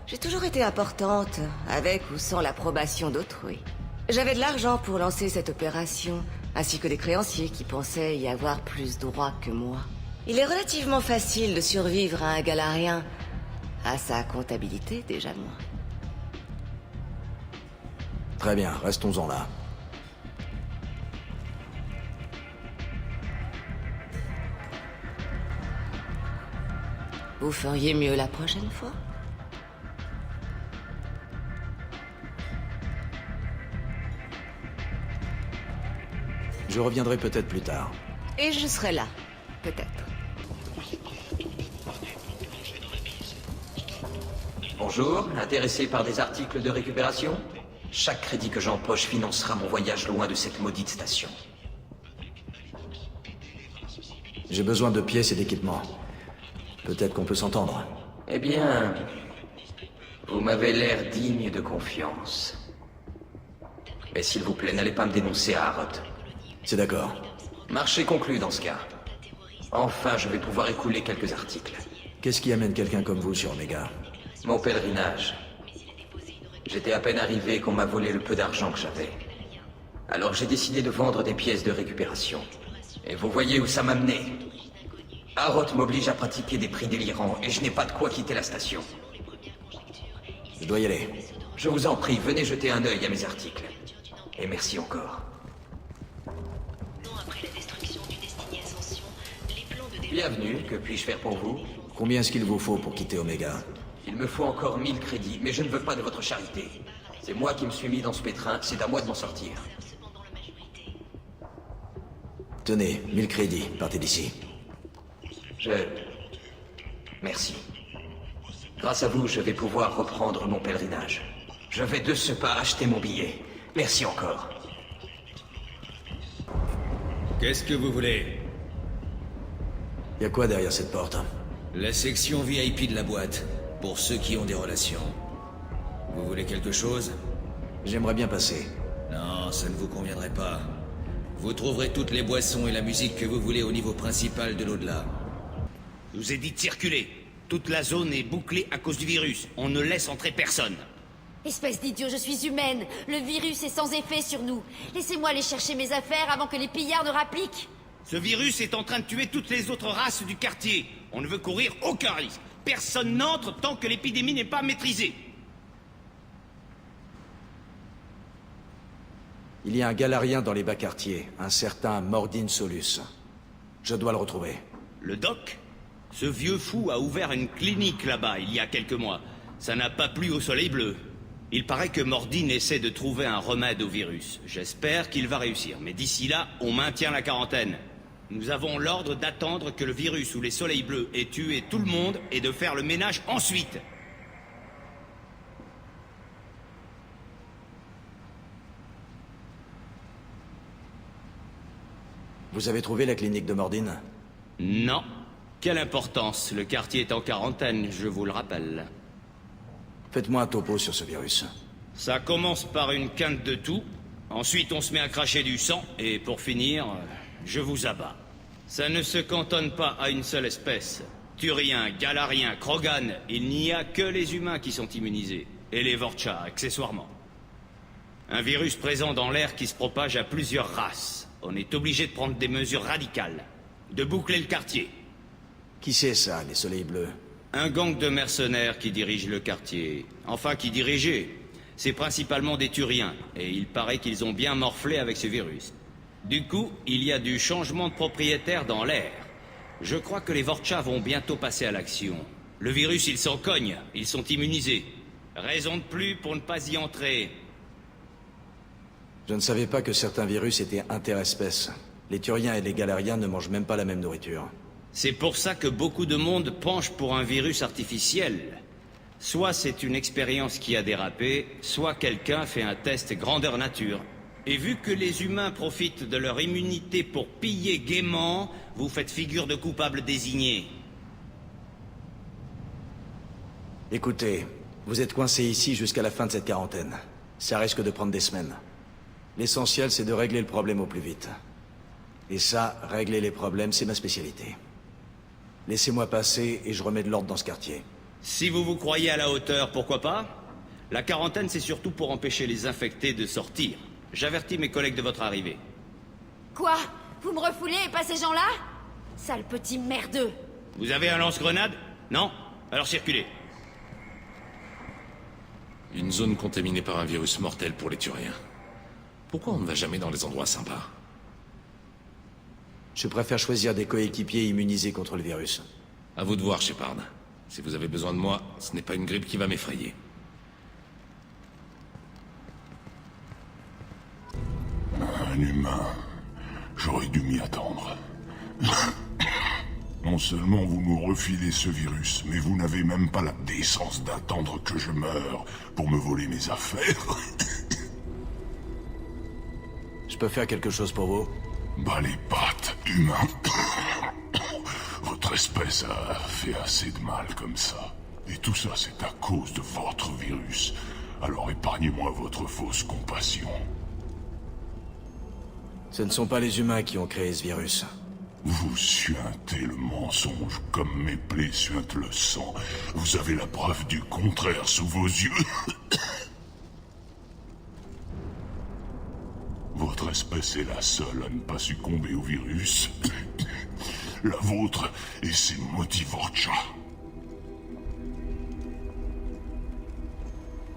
J'ai toujours été importante, avec ou sans l'approbation d'autrui. J'avais de l'argent pour lancer cette opération, ainsi que des créanciers qui pensaient y avoir plus droit que moi. Il est relativement facile de survivre à un Galarien. À sa comptabilité, déjà moins. Très bien, restons-en là. Vous feriez mieux la prochaine fois? Je reviendrai peut-être plus tard. Et je serai là, peut-être. Bonjour, intéressé par des articles de récupération? Chaque crédit que j'empoche financera mon voyage loin de cette maudite station. J'ai besoin de pièces et d'équipements. Peut-être qu'on peut s'entendre. Eh bien... vous m'avez l'air digne de confiance. Mais s'il vous plaît, n'allez pas me dénoncer à Harroth. C'est d'accord. Marché conclu dans ce cas. Enfin, je vais pouvoir écouler quelques articles. Qu'est-ce qui amène quelqu'un comme vous sur Omega? Mon pèlerinage. J'étais à peine arrivé qu'on m'a volé le peu d'argent que j'avais. Alors j'ai décidé de vendre des pièces de récupération. Et vous voyez où ça m'a mené. Harroth m'oblige à pratiquer des prix délirants et je n'ai pas de quoi quitter la station. Je dois y aller. Je vous en prie, venez jeter un œil à mes articles. Et merci encore. Bienvenue, que puis-je faire pour vous? Combien est-ce qu'il vous faut pour quitter Omega? Il me faut encore 1000 crédits, mais je ne veux pas de votre charité. C'est moi qui me suis mis dans ce pétrin, c'est à moi de m'en sortir. Tenez, 1000 crédits, partez d'ici. Merci. Grâce à vous, je vais pouvoir reprendre mon pèlerinage. Je vais de ce pas acheter mon billet. Merci encore. Qu'est-ce que vous voulez? Y a quoi derrière cette porte? La section VIP de la boîte, pour ceux qui ont des relations. Vous voulez quelque chose? J'aimerais bien passer. Non, ça ne vous conviendrait pas. Vous trouverez toutes les boissons et la musique que vous voulez au niveau principal de l'au-delà. Je vous ai dit de circuler. Toute la zone est bouclée à cause du virus. On ne laisse entrer personne. Espèce d'idiot, je suis humaine. Le virus est sans effet sur nous. Laissez-moi aller chercher mes affaires avant que les pillards ne rappliquent. Ce virus est en train de tuer toutes les autres races du quartier. On ne veut courir aucun risque. Personne n'entre tant que l'épidémie n'est pas maîtrisée. Il y a un Galarien dans les bas quartiers, un certain Mordin Solus. Je dois le retrouver. Le doc? Ce vieux fou a ouvert une clinique là-bas il y a quelques mois. Ça n'a pas plu au soleil bleu. Il paraît que Mordin essaie de trouver un remède au virus. J'espère qu'il va réussir, mais d'ici là, on maintient la quarantaine. Nous avons l'ordre d'attendre que le virus ou les soleils bleus aient tué tout le monde et de faire le ménage ensuite. Vous avez trouvé la clinique de Mordine? Non. Quelle importance, le quartier est en quarantaine, je vous le rappelle. Faites-moi un topo sur ce virus. Ça commence par une quinte de tout, ensuite on se met à cracher du sang, et pour finir, je vous abats. Ça ne se cantonne pas à une seule espèce. Turiens, Galariens, Krogan, il n'y a que les humains qui sont immunisés, et les Vorcha, accessoirement. Un virus présent dans l'air qui se propage à plusieurs races. On est obligé de prendre des mesures radicales. De boucler le quartier. Qui c'est ça, les soleils bleus? Un gang de mercenaires qui dirige le quartier. Enfin, qui dirigeait. C'est principalement des Turiens, et il paraît qu'ils ont bien morflé avec ce virus. Du coup, il y a du changement de propriétaire dans l'air. Je crois que les Vorcha vont bientôt passer à l'action. Le virus, ils s'en cognent, ils sont immunisés. Raison de plus pour ne pas y entrer. Je ne savais pas que certains virus étaient interespèces. Les Turiens et les Galariens ne mangent même pas la même nourriture. C'est pour ça que beaucoup de monde penche pour un virus artificiel. Soit c'est une expérience qui a dérapé, soit quelqu'un fait un test grandeur nature. Et vu que les humains profitent de leur immunité pour piller gaiement, vous faites figure de coupable désigné. Écoutez, vous êtes coincés ici jusqu'à la fin de cette quarantaine. Ça risque de prendre des semaines. L'essentiel, c'est de régler le problème au plus vite. Et ça, régler les problèmes, c'est ma spécialité. Laissez-moi passer et je remets de l'ordre dans ce quartier. Si vous vous croyez à la hauteur, pourquoi pas? La quarantaine, c'est surtout pour empêcher les infectés de sortir. J'avertis mes collègues de votre arrivée. Quoi? Vous me refoulez et pas ces gens-là? Sale petit merdeux! Vous avez un lance-grenade? Non? Alors circulez. Une zone contaminée par un virus mortel pour les Turiens. Pourquoi on ne va jamais dans les endroits sympas? Je préfère choisir des coéquipiers immunisés contre le virus. À vous de voir, Shepard. Si vous avez besoin de moi, ce n'est pas une grippe qui va m'effrayer. Un humain. J'aurais dû m'y attendre. Non seulement vous nous refilez ce virus, mais vous n'avez même pas la décence d'attendre que je meure pour me voler mes affaires. Je peux faire quelque chose pour vous? Bah les pattes, humain. Votre espèce a fait assez de mal comme ça. Et tout ça, c'est à cause de votre virus. Alors épargnez-moi votre fausse compassion. Ce ne sont pas les humains qui ont créé ce virus. Vous suintez le mensonge comme mes plaies suintent le sang. Vous avez la preuve du contraire sous vos yeux. Votre espèce est la seule à ne pas succomber au virus. La vôtre et ses maudits Vorcha.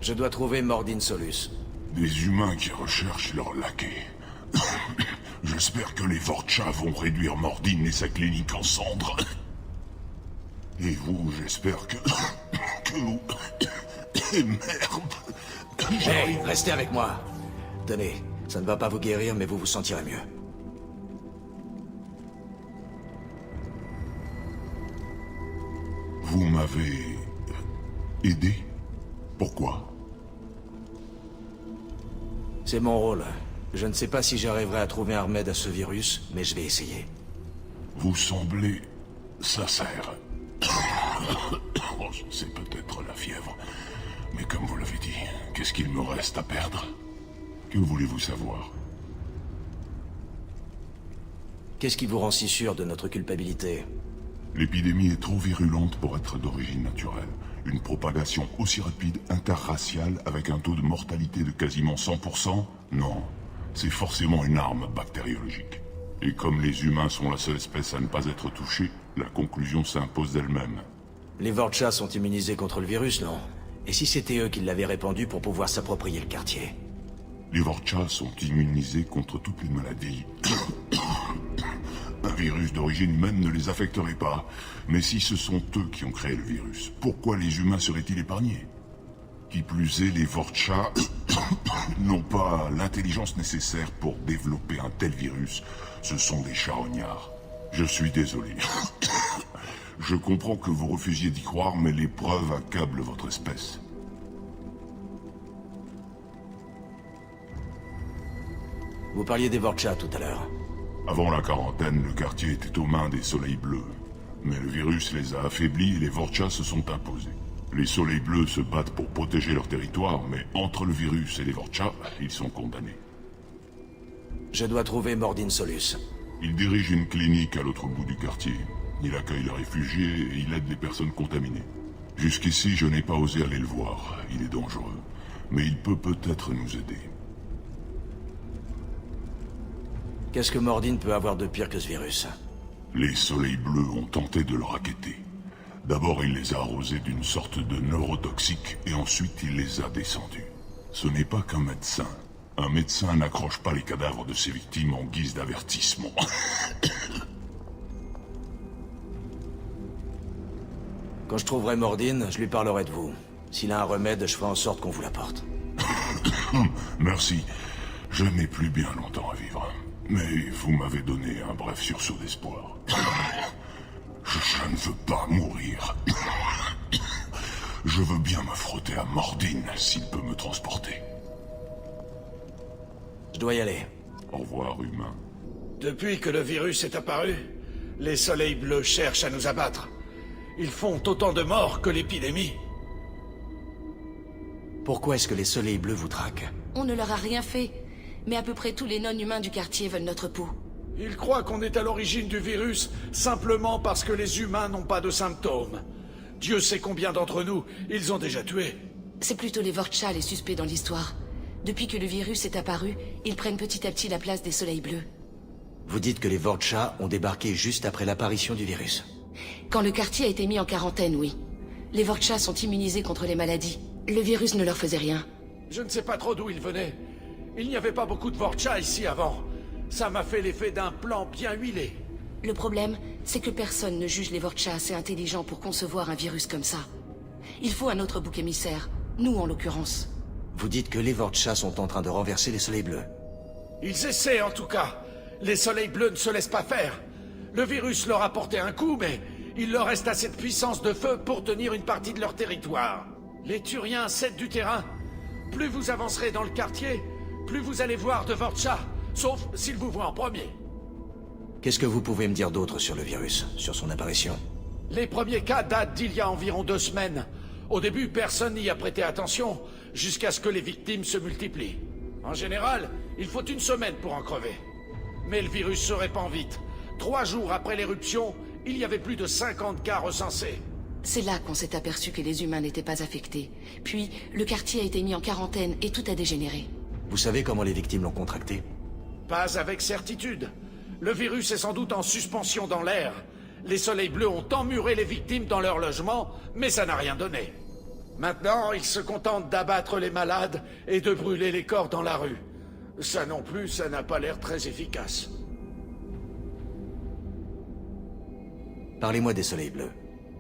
Je dois trouver Mordine Solus. Des humains qui recherchent leur laquais. J'espère que les Vorcha vont réduire Mordine et sa clinique en cendres. Et vous, j'espère que vous... Et merde. Hey, restez avec moi. Tenez, ça ne va pas vous guérir, mais vous vous sentirez mieux. Vous m'avez... aidé? Pourquoi? C'est mon rôle. Je ne sais pas si j'arriverai à trouver un remède à ce virus, mais je vais essayer. Vous semblez... sincère. C'est peut-être la fièvre. Mais comme vous l'avez dit, qu'est-ce qu'il me reste à perdre? Que voulez-vous savoir? Qu'est-ce qui vous rend si sûr de notre culpabilité? L'épidémie est trop virulente pour être d'origine naturelle. Une propagation aussi rapide interraciale avec un taux de mortalité de quasiment 100%? Non. C'est forcément une arme bactériologique. Et comme les humains sont la seule espèce à ne pas être touchée, la conclusion s'impose d'elle-même. Les Vorcha sont immunisés contre le virus, non? Et si c'était eux qui l'avaient répandu pour pouvoir s'approprier le quartier? Les Vorcha sont immunisés contre toutes les maladies. Un virus d'origine humaine ne les affecterait pas. Mais si ce sont eux qui ont créé le virus, pourquoi les humains seraient-ils épargnés? Qui plus est, les Vorcha n'ont pas l'intelligence nécessaire pour développer un tel virus. Ce sont des charognards. Je suis désolé. Je comprends que vous refusiez d'y croire, mais les preuves accablent votre espèce. Vous parliez des Vorcha tout à l'heure. Avant la quarantaine, le quartier était aux mains des Soleils Bleus. Mais le virus les a affaiblis et les Vorcha se sont imposés. Les Soleils Bleus se battent pour protéger leur territoire, mais entre le virus et les Vorcha, ils sont condamnés. Je dois trouver Mordin Solus. Il dirige une clinique à l'autre bout du quartier. Il accueille les réfugiés et il aide les personnes contaminées. Jusqu'ici, je n'ai pas osé aller le voir. Il est dangereux. Mais il peut peut-être nous aider. Qu'est-ce que Mordin peut avoir de pire que ce virus? Les Soleils Bleus ont tenté de le racketter. D'abord, il les a arrosés d'une sorte de neurotoxique et ensuite il les a descendus. Ce n'est pas qu'un médecin. Un médecin n'accroche pas les cadavres de ses victimes en guise d'avertissement. Quand je trouverai Mordin, je lui parlerai de vous. S'il a un remède, je ferai en sorte qu'on vous l'apporte. Merci. Je n'ai plus bien longtemps à vivre. Mais vous m'avez donné un bref sursaut d'espoir. Je ne veux pas mourir. Je veux bien me frotter à Mordin s'il peut me transporter. Je dois y aller. Au revoir, humain. Depuis que le virus est apparu, les Soleils Bleus cherchent à nous abattre. Ils font autant de morts que l'épidémie. Pourquoi est-ce que les Soleils Bleus vous traquent? On ne leur a rien fait. Mais à peu près tous les non-humains du quartier veulent notre peau. Ils croient qu'on est à l'origine du virus simplement parce que les humains n'ont pas de symptômes. Dieu sait combien d'entre nous ils ont déjà tués. C'est plutôt les Vorcha les suspects dans l'histoire. Depuis que le virus est apparu, ils prennent petit à petit la place des Soleils Bleus. Vous dites que les Vorcha ont débarqué juste après l'apparition du virus? Quand le quartier a été mis en quarantaine, oui. Les Vorcha sont immunisés contre les maladies. Le virus ne leur faisait rien. Je ne sais pas trop d'où ils venaient. Il n'y avait pas beaucoup de Vorcha ici avant. Ça m'a fait l'effet d'un plan bien huilé. Le problème, c'est que personne ne juge les Vorcha assez intelligents pour concevoir un virus comme ça. Il faut un autre bouc émissaire. Nous, en l'occurrence. Vous dites que les Vorcha sont en train de renverser les Soleils Bleus? Ils essaient en tout cas. Les Soleils Bleus ne se laissent pas faire. Le virus leur a porté un coup, mais il leur reste assez de puissance de feu pour tenir une partie de leur territoire. Les Turiens cèdent du terrain. Plus vous avancerez dans le quartier, plus vous allez voir de Vorcha, sauf s'ils vous voient en premier. Qu'est-ce que vous pouvez me dire d'autre sur le virus, sur son apparition? Les premiers cas datent d'il y a environ 2 semaines. Au début, personne n'y a prêté attention, jusqu'à ce que les victimes se multiplient. En général, il faut 1 semaine pour en crever. Mais le virus se répand vite. 3 jours après l'éruption, il y avait plus de 50 cas recensés. C'est là qu'on s'est aperçu que les humains n'étaient pas affectés. Puis, le quartier a été mis en quarantaine et tout a dégénéré. Vous savez comment les victimes l'ont contracté? Pas avec certitude. Le virus est sans doute en suspension dans l'air. Les Soleils Bleus ont emmuré les victimes dans leur logement, mais ça n'a rien donné. Maintenant, ils se contentent d'abattre les malades et de brûler les corps dans la rue. Ça non plus, ça n'a pas l'air très efficace. Parlez-moi des Soleils Bleus.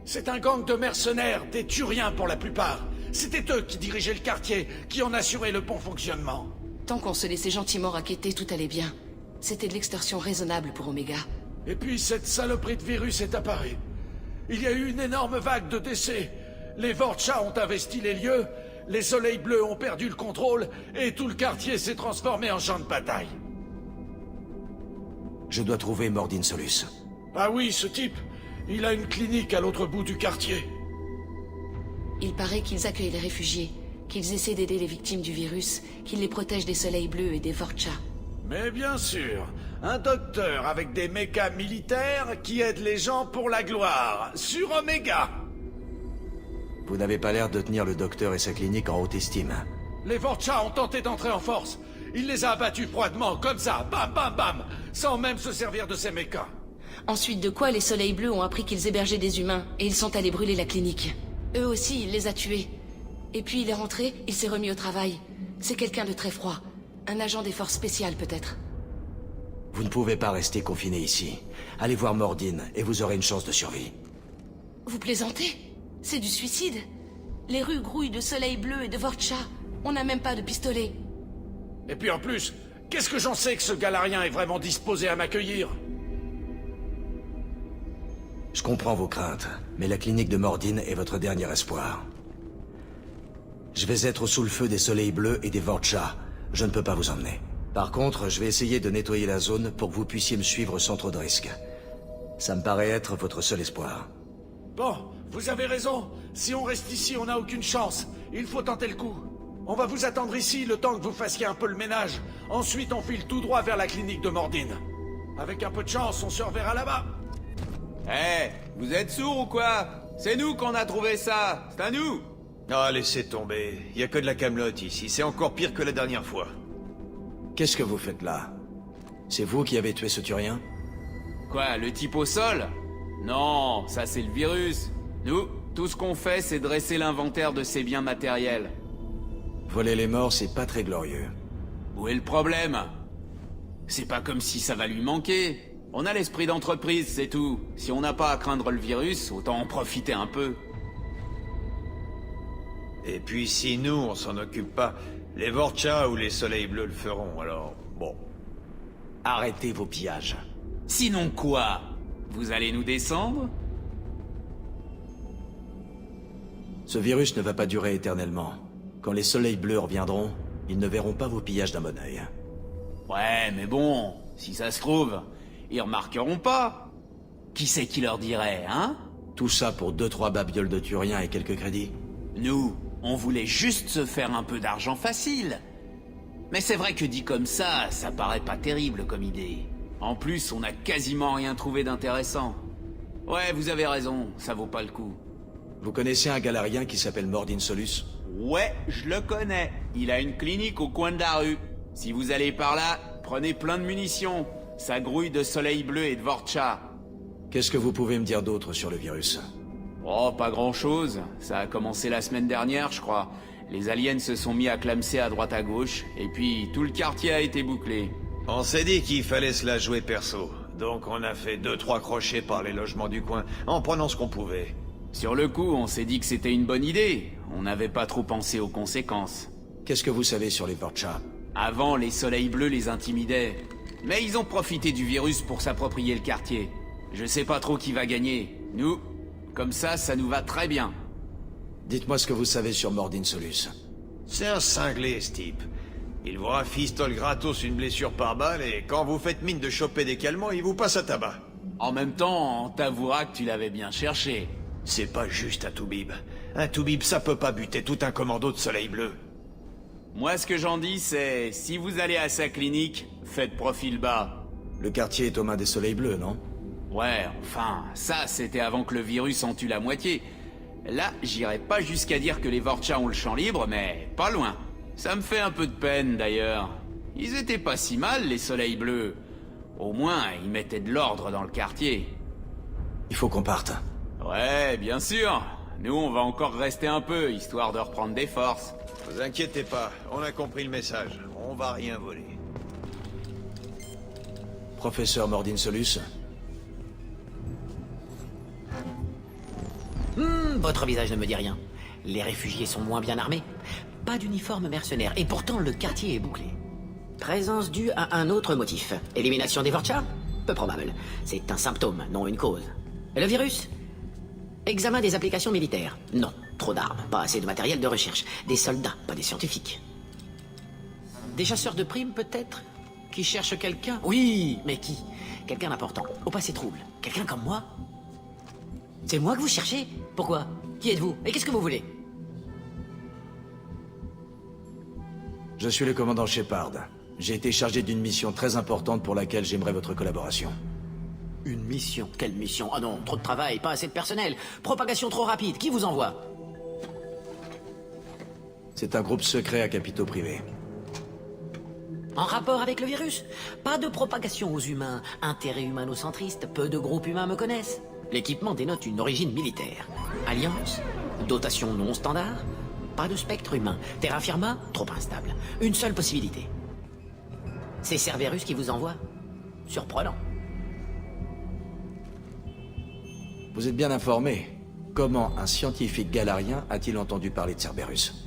C'est un gang de mercenaires, des Turiens pour la plupart. C'était eux qui dirigeaient le quartier, qui en assuraient le bon fonctionnement. Tant qu'on se laissait gentiment racketter, tout allait bien. C'était de l'extorsion raisonnable pour Omega. Et puis cette saloperie de virus est apparue. Il y a eu une énorme vague de décès. Les Vorcha ont investi les lieux, les Soleils Bleus ont perdu le contrôle, et tout le quartier s'est transformé en champ de bataille. Je dois trouver Mordin Solus. Ah oui, ce type. Il a une clinique à l'autre bout du quartier. Il paraît qu'ils accueillent les réfugiés, qu'ils essaient d'aider les victimes du virus, qu'ils les protègent des Soleils Bleus et des Vorcha. Mais bien sûr, un docteur avec des mechas militaires qui aide les gens pour la gloire, sur Omega. Vous n'avez pas l'air de tenir le docteur et sa clinique en haute estime. Les Vorcha ont tenté d'entrer en force. Il les a abattus froidement, comme ça, bam bam bam, sans même se servir de ses mechas. Ensuite de quoi les Soleils Bleus ont appris qu'ils hébergeaient des humains, et ils sont allés brûler la clinique. Eux aussi, il les a tués. Et puis il est rentré, il s'est remis au travail. C'est quelqu'un de très froid. Un agent des forces spéciales, peut-être. Vous ne pouvez pas rester confiné ici. Allez voir Mordin, et vous aurez une chance de survie. Vous plaisantez? C'est du suicide. Les rues grouillent de Soleils Bleus et de Vorcha. On n'a même pas de pistolet. Et puis en plus, qu'est-ce que j'en sais que ce galarien est vraiment disposé à m'accueillir? Je comprends vos craintes, mais la clinique de Mordin est votre dernier espoir. Je vais être sous le feu des Soleils Bleus et des Vorcha. Je ne peux pas vous emmener. Par contre, je vais essayer de nettoyer la zone pour que vous puissiez me suivre sans trop de risques. Ça me paraît être votre seul espoir. Bon, vous avez raison. Si on reste ici, on n'a aucune chance. Il faut tenter le coup. On va vous attendre ici le temps que vous fassiez un peu le ménage. Ensuite, on file tout droit vers la clinique de Mordine. Avec un peu de chance, on se reverra là-bas. Eh, vous êtes sourds ou quoi? C'est nous qu'on a trouvé ça. C'est à nous. Ah, laissez tomber. Y a que de la camelote ici. C'est encore pire que la dernière fois. Qu'est-ce que vous faites là? C'est vous qui avez tué ce Turien? Quoi, le type au sol? Non, ça c'est le virus. Nous, tout ce qu'on fait, c'est dresser l'inventaire de ses biens matériels. Voler les morts, c'est pas très glorieux. Où est le problème? C'est pas comme si ça va lui manquer. On a l'esprit d'entreprise, c'est tout. Si on n'a pas à craindre le virus, autant en profiter un peu. Et puis si nous, on s'en occupe pas, les Vorcha ou les Soleils Bleus le feront, alors bon. Arrêtez vos pillages. Sinon quoi? Vous allez nous descendre? Ce virus ne va pas durer éternellement. Quand les Soleils Bleus reviendront, ils ne verront pas vos pillages d'un bon œil. Ouais, mais bon, si ça se trouve, ils remarqueront pas. Qui c'est qui leur dirait, hein? Tout ça pour 2-3 babioles de Turiens et quelques crédits? Nous, on voulait juste se faire un peu d'argent facile. Mais c'est vrai que dit comme ça paraît pas terrible comme idée. En plus, on a quasiment rien trouvé d'intéressant. Ouais, vous avez raison, ça vaut pas le coup. Vous connaissez un galarien qui s'appelle Mordin Solus? Ouais, je le connais. Il a une clinique au coin de la rue. Si vous allez par là, prenez plein de munitions. Ça grouille de Soleil Bleu et de Vorcha. Qu'est-ce que vous pouvez me dire d'autre sur le virus? Oh, pas grand-chose. Ça a commencé la semaine dernière, je crois. Les aliens se sont mis à clamser à droite à gauche, et puis tout le quartier a été bouclé. On s'est dit qu'il fallait se la jouer perso. Donc on a fait 2-3 crochets par les logements du coin, en prenant ce qu'on pouvait. Sur le coup, on s'est dit que c'était une bonne idée. On n'avait pas trop pensé aux conséquences. Qu'est-ce que vous savez sur les Vorcha? Avant, les Soleils Bleus les intimidaient. Mais ils ont profité du virus pour s'approprier le quartier. Je sais pas trop qui va gagner. Nous, comme ça nous va très bien. Dites-moi ce que vous savez sur Mordin Solus. C'est un cinglé, ce type. Il vous rafistole gratos une blessure par balle, et quand vous faites mine de choper des calmants, il vous passe à tabac. En même temps, on t'avouera que tu l'avais bien cherché. C'est pas juste un toubib. Un toubib, ça peut pas buter tout un commando de Soleil Bleu. Moi, ce que j'en dis, c'est... Si vous allez à sa clinique, faites profil bas. Le quartier est aux mains des Soleils Bleus, non? Ouais, enfin, ça, c'était avant que le virus en tue la moitié. Là, j'irais pas jusqu'à dire que les Vorcha ont le champ libre, mais pas loin. Ça me fait un peu de peine, d'ailleurs. Ils étaient pas si mal, les Soleils Bleus. Au moins, ils mettaient de l'ordre dans le quartier. Il faut qu'on parte. Ouais, bien sûr. Nous, on va encore rester un peu, histoire de reprendre des forces. Vous inquiétez pas, on a compris le message. On va rien voler. Professeur Mordin Solus? Votre visage ne me dit rien. Les réfugiés sont moins bien armés. Pas d'uniforme mercenaire, et pourtant le quartier est bouclé. Présence due à un autre motif. Élimination des Vorcha? Peu probable. C'est un symptôme, non une cause. Et le virus? Examen des applications militaires. Non. Trop d'armes, pas assez de matériel de recherche. Des soldats, pas des scientifiques. Des chasseurs de primes, peut-être? Qui cherchent quelqu'un? Oui, mais qui? Quelqu'un d'important, au passé trouble. Quelqu'un comme moi? C'est moi que vous cherchez? Pourquoi? Qui êtes-vous? Et qu'est-ce que vous voulez? Je suis le commandant Shepard. J'ai été chargé d'une mission très importante pour laquelle j'aimerais votre collaboration. Une mission? Quelle mission? Ah non, trop de travail, pas assez de personnel. Propagation trop rapide, qui vous envoie? C'est un groupe secret à capitaux privés. En rapport avec le virus? Pas de propagation aux humains. Intérêt humanocentriste, peu de groupes humains me connaissent. L'équipement dénote une origine militaire. Alliance? Dotation non standard? Pas de spectre humain. Terra firma? Trop instable. Une seule possibilité. C'est Cerberus qui vous envoie? Surprenant. Vous êtes bien informé. Comment un scientifique galarien a-t-il entendu parler de Cerberus?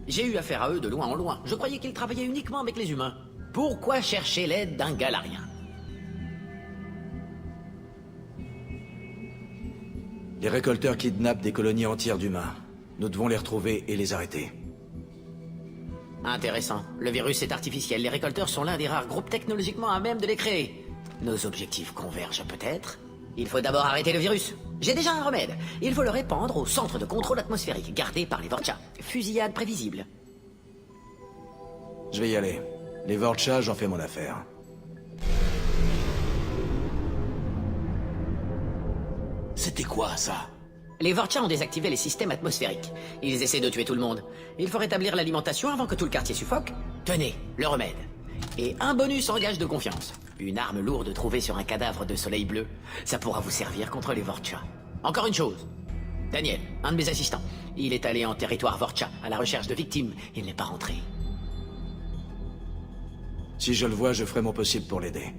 J'ai eu affaire à eux de loin en loin. Je croyais qu'ils travaillaient uniquement avec les humains. Pourquoi chercher l'aide d'un galarien? Les récolteurs kidnappent des colonies entières d'humains. Nous devons les retrouver et les arrêter. Intéressant. Le virus est artificiel. Les récolteurs sont l'un des rares groupes technologiquement à même de les créer. Nos objectifs convergent peut-être. Il faut d'abord arrêter le virus. J'ai déjà un remède. Il faut le répandre au centre de contrôle atmosphérique, gardé par les Vorcha. Fusillade prévisible. Je vais y aller. Les Vorcha, j'en fais mon affaire. C'était quoi, ça? Les Vorcha ont désactivé les systèmes atmosphériques. Ils essaient de tuer tout le monde. Il faut rétablir l'alimentation avant que tout le quartier suffoque. Tenez, le remède. Et un bonus en gage de confiance. Une arme lourde trouvée sur un cadavre de soleil bleu. Ça pourra vous servir contre les Vorcha. Encore une chose. Daniel, un de mes assistants. Il est allé en territoire Vorcha, à la recherche de victimes. Il n'est pas rentré. Si je le vois, je ferai mon possible pour l'aider.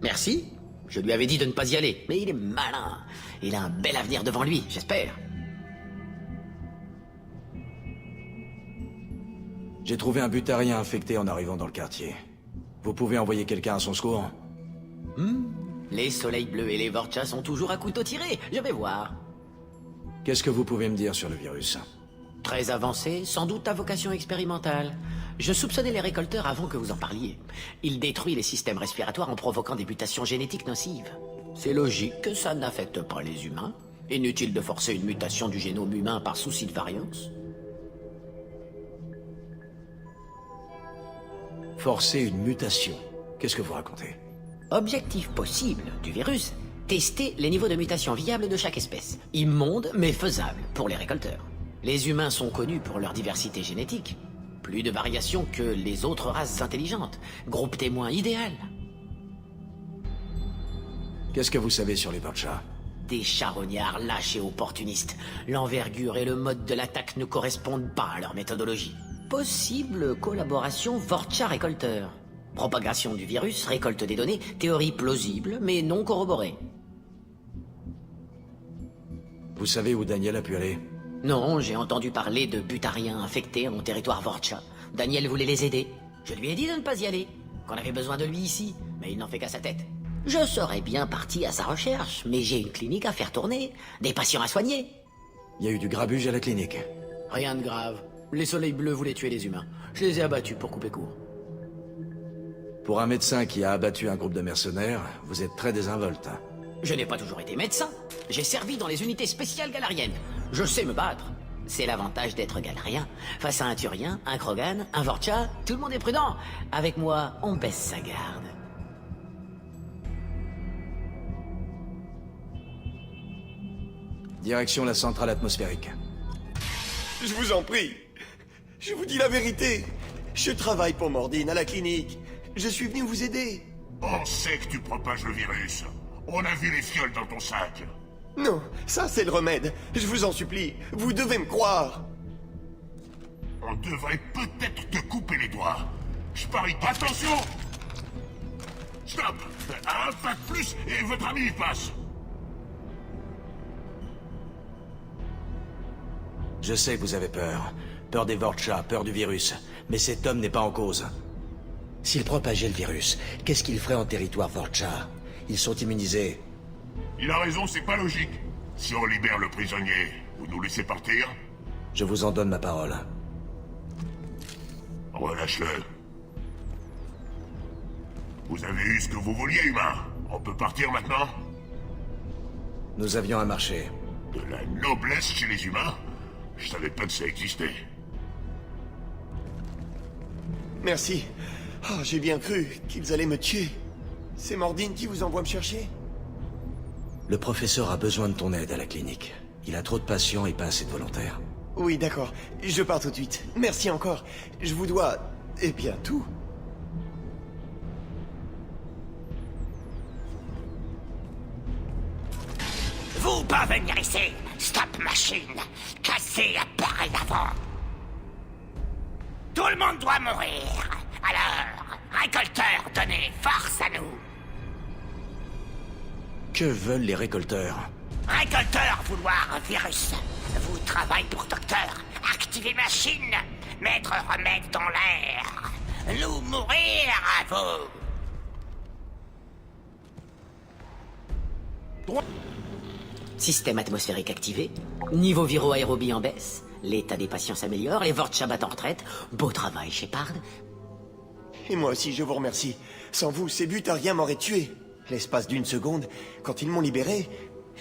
Merci. Je lui avais dit de ne pas y aller, mais il est malin. Il a un bel avenir devant lui, j'espère. J'ai trouvé un butarien infecté en arrivant dans le quartier. Vous pouvez envoyer quelqu'un à son secours? Les soleils bleus et les Vorcha sont toujours à couteau tiré. Je vais voir. Qu'est-ce que vous pouvez me dire sur le virus? Très avancé, sans doute à vocation expérimentale. Je soupçonnais les récolteurs avant que vous en parliez. Il détruit les systèmes respiratoires en provoquant des mutations génétiques nocives. C'est logique que ça n'affecte pas les humains. Inutile de forcer une mutation du génome humain par souci de variance. Forcer une mutation? Qu'est-ce que vous racontez? Objectif possible du virus, tester les niveaux de mutation viables de chaque espèce. Immonde, mais faisable pour les récolteurs. Les humains sont connus pour leur diversité génétique. Plus de variations que les autres races intelligentes. Groupe témoin idéal. Qu'est-ce que vous savez sur les Vorcha? Des charognards lâches et opportunistes. L'envergure et le mode de l'attaque ne correspondent pas à leur méthodologie. Possible collaboration Vorcha-récolteur. Propagation du virus, récolte des données, théorie plausible mais non corroborée. Vous savez où Daniel a pu aller? Non, j'ai entendu parler de butariens infectés en territoire Vorcha. Daniel voulait les aider. Je lui ai dit de ne pas y aller, qu'on avait besoin de lui ici, mais il n'en fait qu'à sa tête. Je serais bien parti à sa recherche, mais j'ai une clinique à faire tourner, des patients à soigner. Il y a eu du grabuge à la clinique. Rien de grave. Les soleils bleus voulaient tuer les humains. Je les ai abattus pour couper court. Pour un médecin qui a abattu un groupe de mercenaires, vous êtes très désinvolte. Je n'ai pas toujours été médecin. J'ai servi dans les unités spéciales galariennes. Je sais me battre. C'est l'avantage d'être galarien. Face à un Turien, un Krogan, un Vorcha, tout le monde est prudent. Avec moi, on baisse sa garde. Direction la centrale atmosphérique. Je vous en prie. Je vous dis la vérité. Je travaille pour Mordine à la clinique. Je suis venu vous aider. On sait que tu propages le virus. On a vu les fioles dans ton sac. Non, ça c'est le remède. Je vous en supplie. Vous devez me croire. On devrait peut-être te couper les doigts. Je parie que... Attention! Stop! Un pas de plus et votre ami y passe. Je sais que vous avez peur. Peur des Vorcha, peur du virus. Mais cet homme n'est pas en cause. S'il propageait le virus, qu'est-ce qu'il ferait en territoire Vorcha? Ils sont immunisés. Il a raison, c'est pas logique. Si on libère le prisonnier, vous nous laissez partir? Je vous en donne ma parole. Relâche-le. Vous avez eu ce que vous vouliez, humain. On peut partir maintenant? Nous avions un marché. De la noblesse chez les humains? Je savais pas que ça existait. Merci. Oh, j'ai bien cru qu'ils allaient me tuer. C'est Mordine qui vous envoie me chercher? Le professeur a besoin de ton aide à la clinique. Il a trop de patients et pas assez de volontaires. Oui, d'accord. Je pars tout de suite. Merci encore. Je vous dois... eh bien, tout. Vous pas venir ici. Stop machine. Cassez appareil d'avant. Tout le monde doit mourir. Alors, récolteurs, donnez force à nous. Que veulent les récolteurs? Récolteurs, vouloir virus. Vous travaillez pour docteur. Activez machine. Mettre remède dans l'air. Nous mourir à vous. Système atmosphérique activé. Niveau viro-aérobie en baisse. L'état des patients s'améliore, les Vorcha battent en retraite. Beau travail, Shepard. Et moi aussi, je vous remercie. Sans vous, ces buts à rien m'auraient tué. L'espace d'une seconde, quand ils m'ont libéré,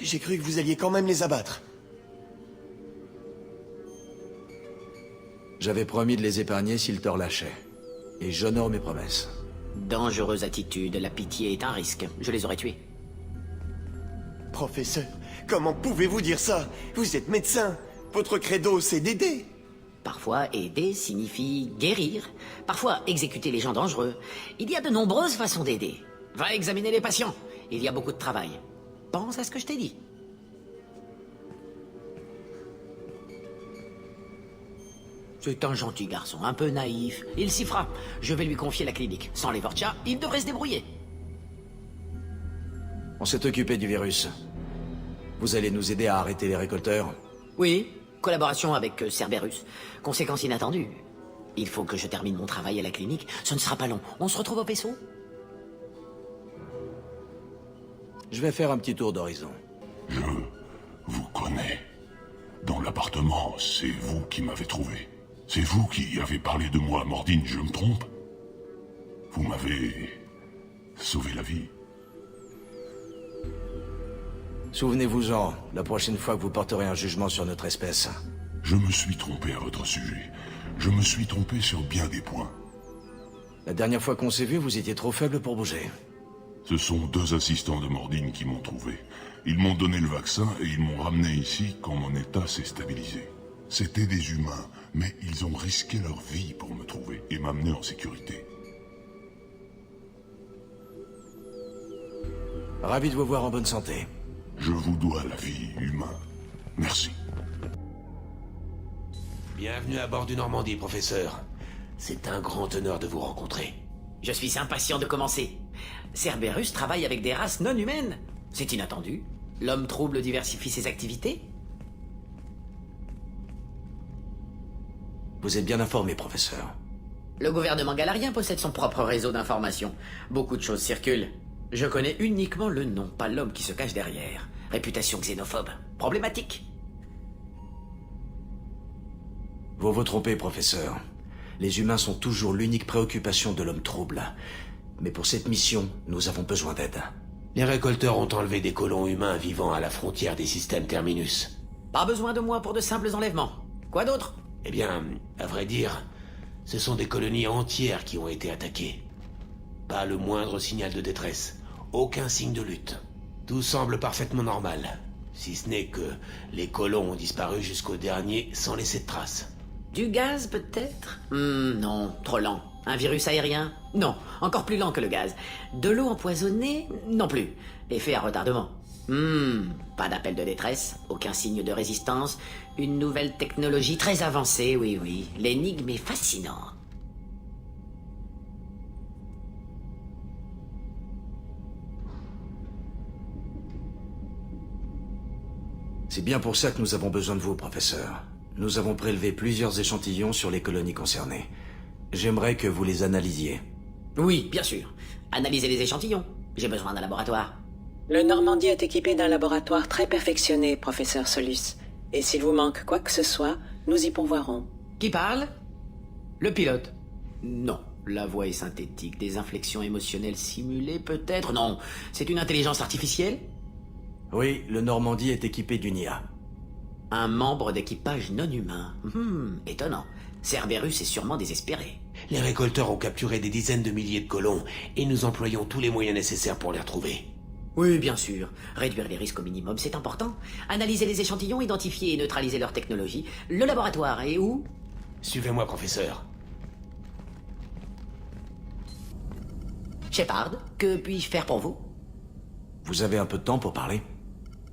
j'ai cru que vous alliez quand même les abattre. J'avais promis de les épargner s'ils te relâchaient. Et j'honore mes promesses. Dangereuse attitude, la pitié est un risque. Je les aurais tués. Professeur, comment pouvez-vous dire ça? Vous êtes médecin. Votre credo, c'est d'aider. Parfois, aider signifie guérir. Parfois, exécuter les gens dangereux. Il y a de nombreuses façons d'aider. Va examiner les patients. Il y a beaucoup de travail. Pense à ce que je t'ai dit. C'est un gentil garçon, un peu naïf. Il s'y fera. Je vais lui confier la clinique. Sans les Vorcha, il devrait se débrouiller. On s'est occupé du virus. Vous allez nous aider à arrêter les récolteurs? Oui, collaboration avec Cerberus. Conséquence inattendue. Il faut que je termine mon travail à la clinique. Ce ne sera pas long. On se retrouve au vaisseau? Je vais faire un petit tour d'horizon. Je vous connais. Dans l'appartement, c'est vous qui m'avez trouvé. C'est vous qui avez parlé de moi à Mordine, je me trompe? Vous m'avez sauvé la vie. Souvenez-vous-en, la prochaine fois que vous porterez un jugement sur notre espèce. Je me suis trompé à votre sujet. Je me suis trompé sur bien des points. La dernière fois qu'on s'est vu, vous étiez trop faible pour bouger. Ce sont 2 assistants de Mordine qui m'ont trouvé. Ils m'ont donné le vaccin et ils m'ont ramené ici quand mon état s'est stabilisé. C'étaient des humains, mais ils ont risqué leur vie pour me trouver et m'amener en sécurité. Ravi de vous voir en bonne santé. Je vous dois la vie, humain. Merci. Bienvenue à bord du Normandie, professeur. C'est un grand honneur de vous rencontrer. Je suis impatient de commencer. Cerberus travaille avec des races non humaines. C'est inattendu. L'homme trouble diversifie ses activités. Vous êtes bien informé, professeur. Le gouvernement galarien possède son propre réseau d'information. Beaucoup de choses circulent. Je connais uniquement le nom, pas l'homme qui se cache derrière. Réputation xénophobe. Problématique. Vous vous trompez, professeur. Les humains sont toujours l'unique préoccupation de l'homme trouble. Mais pour cette mission, nous avons besoin d'aide. Les récolteurs ont enlevé des colons humains vivant à la frontière des systèmes Terminus. Pas besoin de moi pour de simples enlèvements. Quoi d'autre? Eh bien, à vrai dire, ce sont des colonies entières qui ont été attaquées. Pas le moindre signal de détresse. Aucun signe de lutte. Tout semble parfaitement normal. Si ce n'est que les colons ont disparu jusqu'au dernier sans laisser de traces. Du gaz, peut-être? Non, trop lent. Un virus aérien? Non, encore plus lent que le gaz. De l'eau empoisonnée? Non plus. Effet à retardement. Pas d'appel de détresse, aucun signe de résistance, une nouvelle technologie très avancée, oui. L'énigme est fascinante. C'est bien pour ça que nous avons besoin de vous, professeur. Nous avons prélevé plusieurs échantillons sur les colonies concernées. J'aimerais que vous les analysiez. Oui, bien sûr. Analysez les échantillons. J'ai besoin d'un laboratoire. Le Normandie est équipé d'un laboratoire très perfectionné, professeur Solus. Et s'il vous manque quoi que ce soit, nous y pourvoirons. Qui parle? Le pilote. Non, la voix est synthétique. Des inflexions émotionnelles simulées, peut-être? Non, c'est une intelligence artificielle? Oui, le Normandie est équipé d'une IA. Un membre d'équipage non humain. Étonnant. Cerberus est sûrement désespéré. Les récolteurs ont capturé des dizaines de milliers de colons et nous employons tous les moyens nécessaires pour les retrouver. Oui, bien sûr. Réduire les risques au minimum, c'est important. Analyser les échantillons, identifier et neutraliser leur technologie. Le laboratoire est où? Suivez-moi, professeur. Shepard, que puis-je faire pour vous? Vous avez un peu de temps pour parler?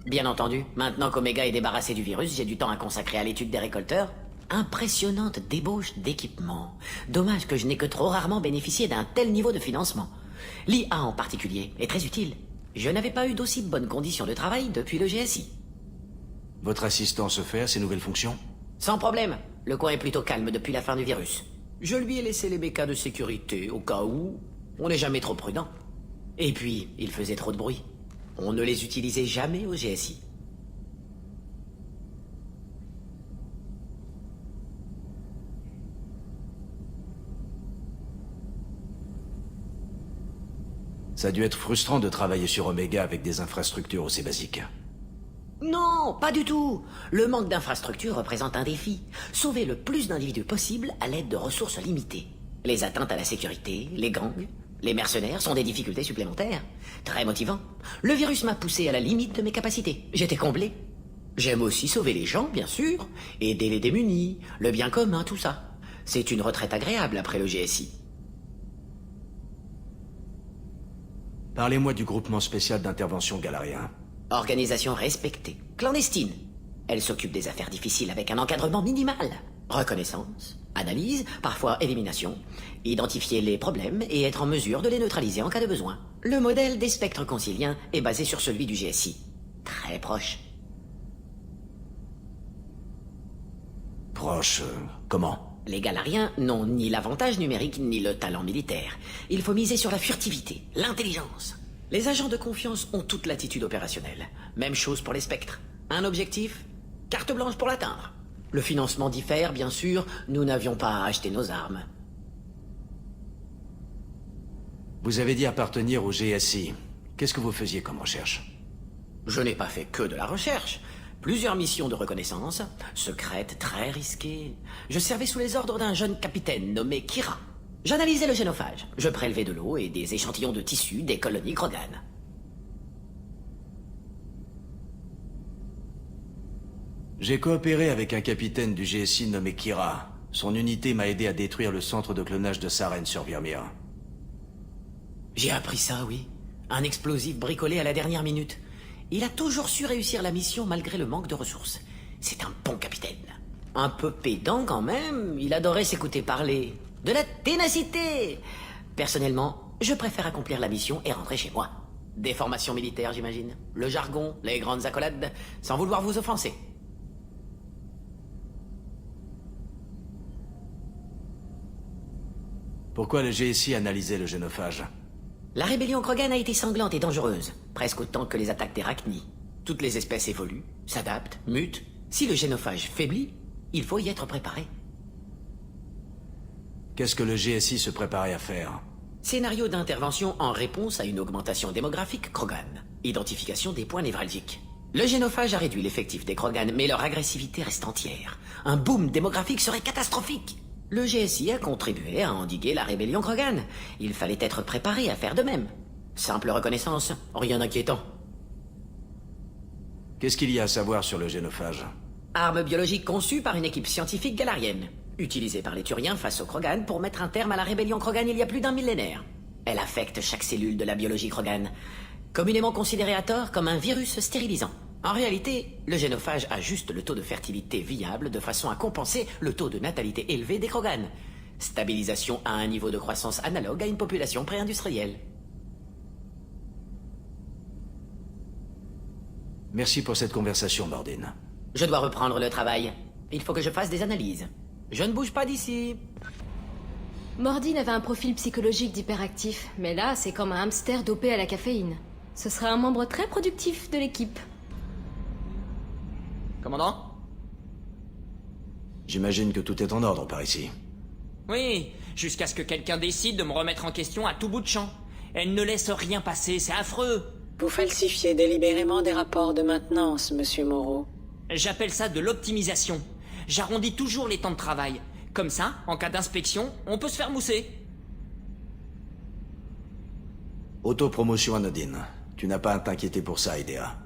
Bien entendu. Maintenant qu'Omega est débarrassé du virus, j'ai du temps à consacrer à l'étude des récolteurs. Impressionnante débauche d'équipement. Dommage que je n'ai que trop rarement bénéficié d'un tel niveau de financement. L'IA en particulier est très utile. Je n'avais pas eu d'aussi bonnes conditions de travail depuis le GSI. Votre assistant se fait à ses nouvelles fonctions? Sans problème. Le coin est plutôt calme depuis la fin du virus. Je lui ai laissé les bécas de sécurité, au cas où. On n'est jamais trop prudent. Et puis, il faisait trop de bruit. On ne les utilisait jamais au GSI. Ça a dû être frustrant de travailler sur Omega avec des infrastructures aussi basiques. Non, pas du tout. Le manque d'infrastructures représente un défi. Sauver le plus d'individus possible à l'aide de ressources limitées. Les atteintes à la sécurité, les gangs, les mercenaires sont des difficultés supplémentaires. Très motivant. Le virus m'a poussé à la limite de mes capacités. J'étais comblé. J'aime aussi sauver les gens, bien sûr, aider les démunis, le bien commun, tout ça. C'est une retraite agréable après le GSI. Parlez-moi du groupement spécial d'intervention galarien. Organisation respectée, clandestine. Elle s'occupe des affaires difficiles avec un encadrement minimal. Reconnaissance, analyse, parfois élimination, identifier les problèmes et être en mesure de les neutraliser en cas de besoin. Le modèle des spectres conciliens est basé sur celui du GSI. Très proche. Proche, comment? Les Galariens n'ont ni l'avantage numérique ni le talent militaire. Il faut miser sur la furtivité, l'intelligence. Les agents de confiance ont toute l'attitude opérationnelle. Même chose pour les spectres. Un objectif, carte blanche pour l'atteindre. Le financement diffère, bien sûr, nous n'avions pas à acheter nos armes. Vous avez dit appartenir au GSI. Qu'est-ce que vous faisiez comme recherche? Je n'ai pas fait que de la recherche. Plusieurs missions de reconnaissance, secrètes, très risquées. Je servais sous les ordres d'un jeune capitaine nommé Kira. J'analysais le génophage. Je prélevais de l'eau et des échantillons de tissu des colonies Krogan. J'ai coopéré avec un capitaine du GSI nommé Kira. Son unité m'a aidé à détruire le centre de clonage de Saren sur Virmir. J'ai appris ça, oui. Un explosif bricolé à la dernière minute. Il a toujours su réussir la mission malgré le manque de ressources. C'est un bon capitaine. Un peu pédant quand même, il adorait s'écouter parler. De la ténacité! Personnellement, je préfère accomplir la mission et rentrer chez moi. Des formations militaires, j'imagine. Le jargon, les grandes accolades, sans vouloir vous offenser. Pourquoi le GSI analysait le génophage? La rébellion Krogan a été sanglante et dangereuse, presque autant que les attaques d'Arachni. Toutes les espèces évoluent, s'adaptent, mutent. Si le génophage faiblit, il faut y être préparé. Qu'est-ce que le GSI se préparait à faire? Scénario d'intervention en réponse à une augmentation démographique Krogan. Identification des points névralgiques. Le génophage a réduit l'effectif des Krogan, mais leur agressivité reste entière. Un boom démographique serait catastrophique. Le GSI a contribué à endiguer la rébellion Krogan. Il fallait être préparé à faire de même. Simple reconnaissance, rien d'inquiétant. Qu'est-ce qu'il y a à savoir sur le génophage? Arme biologique conçue par une équipe scientifique galarienne. Utilisée par les Turiens face aux Krogan pour mettre un terme à la rébellion Krogan il y a plus d'un millénaire. Elle affecte chaque cellule de la biologie Krogan. Communément considérée à tort comme un virus stérilisant. En réalité, le génophage ajuste le taux de fertilité viable de façon à compenser le taux de natalité élevé des Krogan. Stabilisation à un niveau de croissance analogue à une population pré-industrielle. Merci pour cette conversation, Mordin. Je dois reprendre le travail. Il faut que je fasse des analyses. Je ne bouge pas d'ici. Mordin avait un profil psychologique d'hyperactif, mais là, c'est comme un hamster dopé à la caféine. Ce serait un membre très productif de l'équipe. Commandant? J'imagine que tout est en ordre par ici. Oui, jusqu'à ce que quelqu'un décide de me remettre en question à tout bout de champ. Elle ne laisse rien passer, c'est affreux. Vous falsifiez délibérément des rapports de maintenance, Monsieur Moreau. J'appelle ça de l'optimisation. J'arrondis toujours les temps de travail. Comme ça, en cas d'inspection, on peut se faire mousser. Autopromotion anodine. Tu n'as pas à t'inquiéter pour ça, Idea.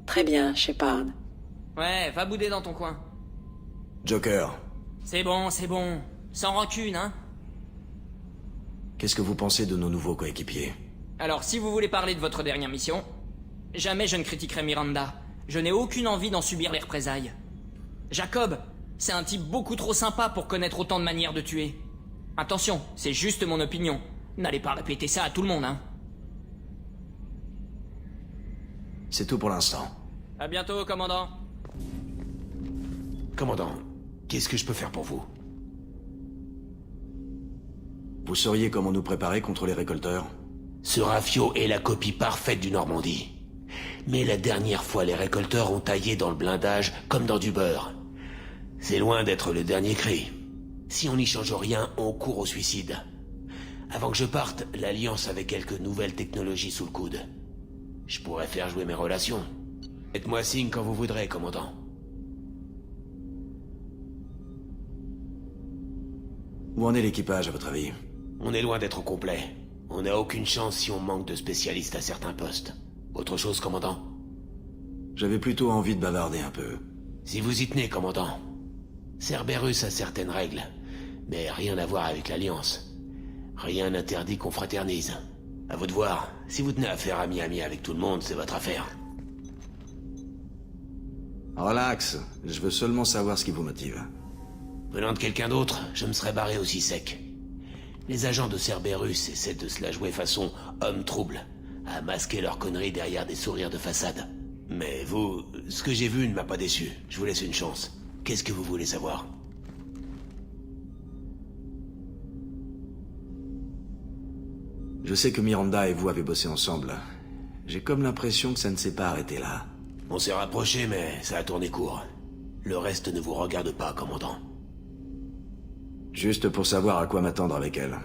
Très bien, Shepard. Ouais, va bouder dans ton coin. Joker. C'est bon, c'est bon. Sans rancune, hein. Qu'est-ce que vous pensez de nos nouveaux coéquipiers? Alors, si vous voulez parler de votre dernière mission, jamais je ne critiquerai Miranda. Je n'ai aucune envie d'en subir les représailles. Jacob, c'est un type beaucoup trop sympa pour connaître autant de manières de tuer. Attention, c'est juste mon opinion. N'allez pas répéter ça à tout le monde, hein. C'est tout pour l'instant. À bientôt, commandant. Commandant, qu'est-ce que je peux faire pour vous? Vous sauriez comment nous préparer contre les récolteurs? Ce Rafio est la copie parfaite du Normandie. Mais la dernière fois, les récolteurs ont taillé dans le blindage comme dans du beurre. C'est loin d'être le dernier cri. Si on n'y change rien, on court au suicide. Avant que je parte, l'Alliance avait quelques nouvelles technologies sous le coude. Je pourrais faire jouer mes relations. Faites-moi signe quand vous voudrez, commandant. Où en est l'équipage, à votre avis? On est loin d'être au complet. On n'a aucune chance si on manque de spécialistes à certains postes. Autre chose, commandant? J'avais plutôt envie de bavarder un peu. Si vous y tenez, commandant. Cerberus a certaines règles, mais rien à voir avec l'Alliance. Rien n'interdit qu'on fraternise. À vous de voir. Si vous tenez à faire ami-ami avec tout le monde, c'est votre affaire. Relax, je veux seulement savoir ce qui vous motive. Venant de quelqu'un d'autre, je me serais barré aussi sec. Les agents de Cerberus essaient de se la jouer façon homme trouble, à masquer leurs conneries derrière des sourires de façade. Mais vous, ce que j'ai vu ne m'a pas déçu. Je vous laisse une chance. Qu'est-ce que vous voulez savoir? Je sais que Miranda et vous avez bossé ensemble. J'ai comme l'impression que ça ne s'est pas arrêté là. On s'est rapprochés, mais ça a tourné court. Le reste ne vous regarde pas, commandant. Juste pour savoir à quoi m'attendre avec elle.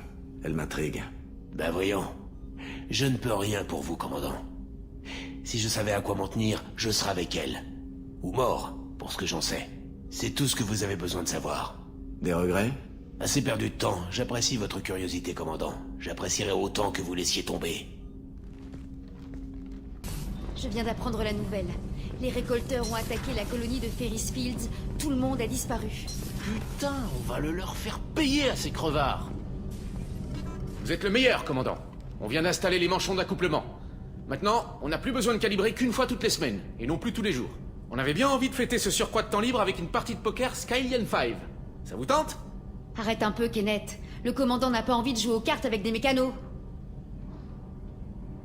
Elle m'intrigue. Ben voyons. Je ne peux rien pour vous, commandant. Si je savais à quoi m'en tenir, je serais avec elle. Ou mort, pour ce que j'en sais. C'est tout ce que vous avez besoin de savoir. Des regrets? Assez perdu de temps. J'apprécie votre curiosité, commandant. J'apprécierais autant que vous laissiez tomber. Je viens d'apprendre la nouvelle. Les récolteurs ont attaqué la colonie de Ferris Fields. Tout le monde a disparu. Putain, on va le leur faire payer à ces crevards. Vous êtes le meilleur, commandant. On vient d'installer les manchons d'accouplement. Maintenant, on n'a plus besoin de calibrer qu'une fois toutes les semaines, et non plus tous les jours. On avait bien envie de fêter ce surcroît de temps libre avec une partie de poker Skylian 5. Ça vous tente? Arrête un peu, Kenneth. Le commandant n'a pas envie de jouer aux cartes avec des mécanos.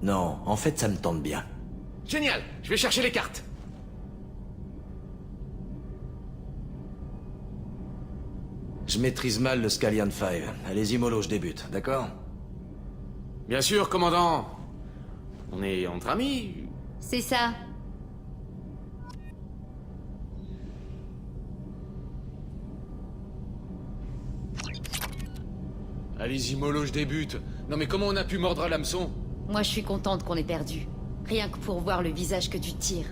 Non, en fait, ça me tente bien. Génial, je vais chercher les cartes. Je maîtrise mal le Scalian 5. Allez-y, mollo, je débute, d'accord? Bien sûr, commandant. On est entre amis. C'est ça. Allez-y, mollo, je débute. Non mais comment on a pu mordre à l'hameçon? Moi, je suis contente qu'on ait perdu. Rien que pour voir le visage que tu tires.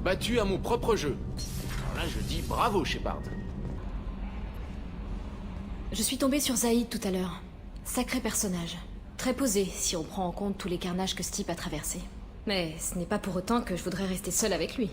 Battu à mon propre jeu. Alors là, je dis bravo, Shepard. Je suis tombée sur Zaïd tout à l'heure. Sacré personnage. Très posé, si on prend en compte tous les carnages que ce type a traversés. Mais ce n'est pas pour autant que je voudrais rester seule avec lui.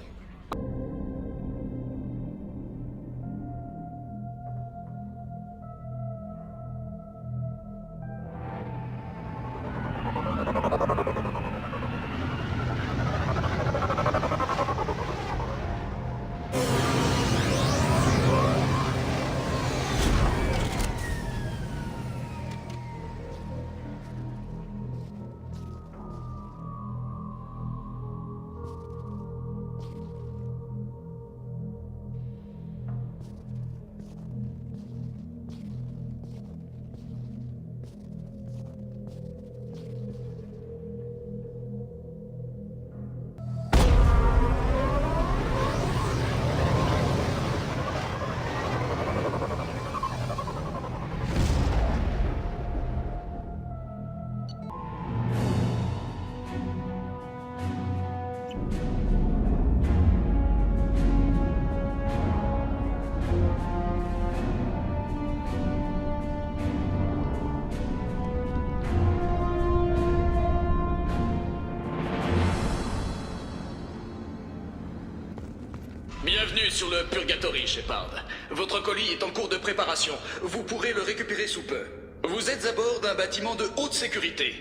Bienvenue sur le Purgatory, Shepard. Votre colis est en cours de préparation. Vous pourrez le récupérer sous peu. Vous êtes à bord d'un bâtiment de haute sécurité.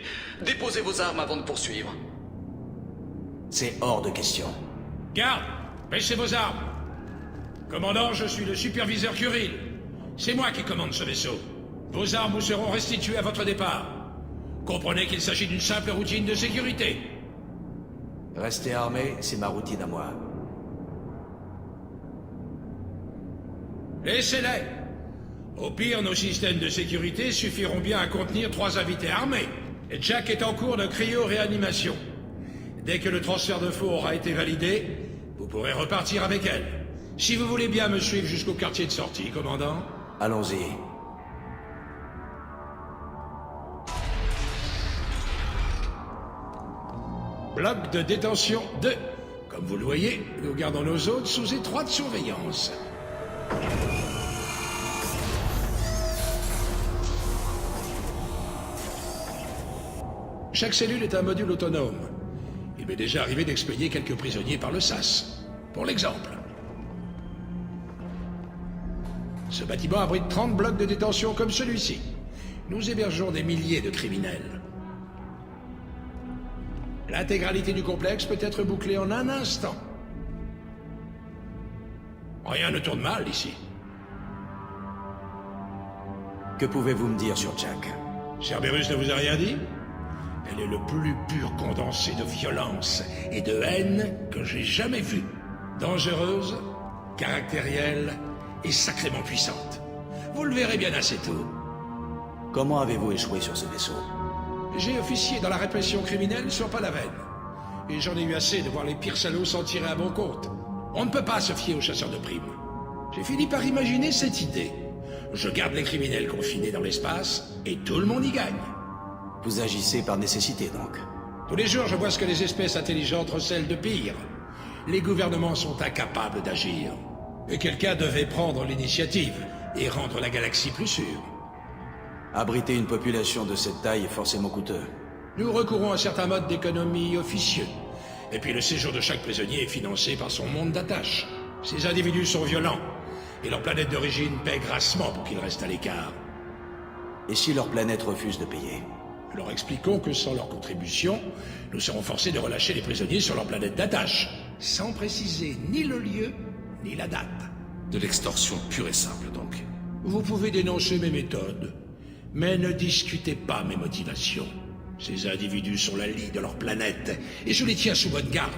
Déposez vos armes avant de poursuivre. C'est hors de question. Garde! Baissez vos armes! Commandant, je suis le superviseur Curil. C'est moi qui commande ce vaisseau. Vos armes vous seront restituées à votre départ. Comprenez qu'il s'agit d'une simple routine de sécurité. Rester armé, c'est ma routine à moi. Laissez-les. Au pire, nos systèmes de sécurité suffiront bien à contenir 3 invités armés. Et Jack est en cours de cryo-réanimation. Dès que le transfert de faux aura été validé, vous pourrez repartir avec elle. Si vous voulez bien me suivre jusqu'au quartier de sortie, commandant. Allons-y. Bloc de détention 2. Comme vous le voyez, nous gardons nos hôtes sous étroite surveillance. Chaque cellule est un module autonome. Il m'est déjà arrivé d'expédier quelques prisonniers par le SAS. Pour l'exemple. Ce bâtiment abrite 30 blocs de détention comme celui-ci. Nous hébergeons des milliers de criminels. L'intégralité du complexe peut être bouclée en un instant. Rien ne tourne mal ici. Que pouvez-vous me dire sur Jack? Cerberus ne vous a rien dit? Elle est le plus pur condensé de violence et de haine que j'ai jamais vu. Dangereuse, caractérielle et sacrément puissante. Vous le verrez bien assez tôt. Comment avez-vous échoué sur ce vaisseau? J'ai officié dans la répression criminelle sur Palaven. Et j'en ai eu assez de voir les pires salauds s'en tirer à bon compte. On ne peut pas se fier aux chasseurs de primes. J'ai fini par imaginer cette idée. Je garde les criminels confinés dans l'espace et tout le monde y gagne. Vous agissez par nécessité, donc? Tous les jours, je vois ce que les espèces intelligentes recèlent de pire. Les gouvernements sont incapables d'agir. Et quelqu'un devait prendre l'initiative et rendre la galaxie plus sûre. Abriter une population de cette taille est forcément coûteux. Nous recourons à certains modes d'économie officieux. Et puis le séjour de chaque prisonnier est financé par son monde d'attache. Ces individus sont violents. Et leur planète d'origine paie grassement pour qu'ils restent à l'écart. Et si leur planète refuse de payer? Nous leur expliquons que sans leur contribution, nous serons forcés de relâcher les prisonniers sur leur planète d'attache, sans préciser ni le lieu, ni la date. De l'extorsion pure et simple, donc. Vous pouvez dénoncer mes méthodes, mais ne discutez pas mes motivations. Ces individus sont la lie de leur planète, et je les tiens sous bonne garde.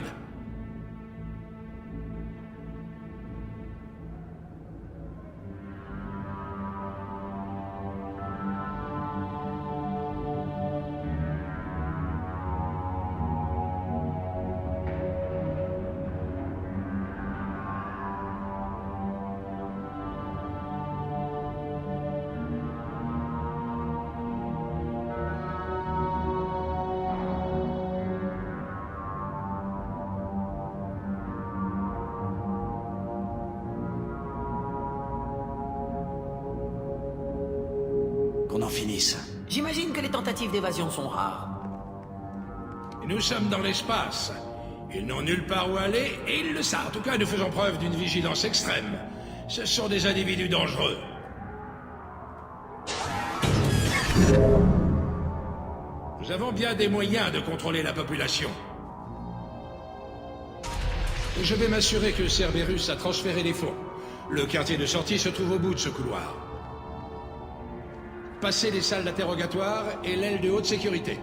Qu'on en finisse. J'imagine que les tentatives d'évasion sont rares. Nous sommes dans l'espace. Ils n'ont nulle part où aller, et ils le savent. En tout cas, nous faisons preuve d'une vigilance extrême. Ce sont des individus dangereux. Nous avons bien des moyens de contrôler la population. Je vais m'assurer que Cerberus a transféré les fonds. Le quartier de sortie se trouve au bout de ce couloir. Passez les salles d'interrogatoire et l'aile de haute sécurité.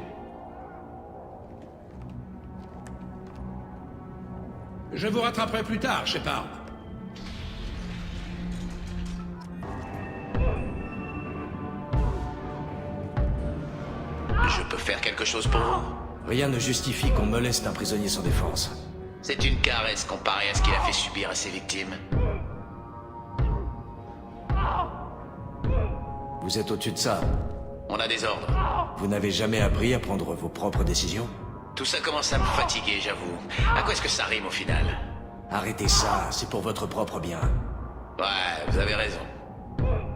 Je vous rattraperai plus tard, Shepard. Je peux faire quelque chose pour vous? Rien ne justifie qu'on moleste un prisonnier sans défense. C'est une caresse comparée à ce qu'il a fait subir à ses victimes. Vous êtes au-dessus de ça. On a des ordres. Vous n'avez jamais appris à prendre vos propres décisions? Tout ça commence à me fatiguer, j'avoue. À quoi est-ce que ça rime au final? Arrêtez ça, c'est pour votre propre bien. Ouais, vous avez raison.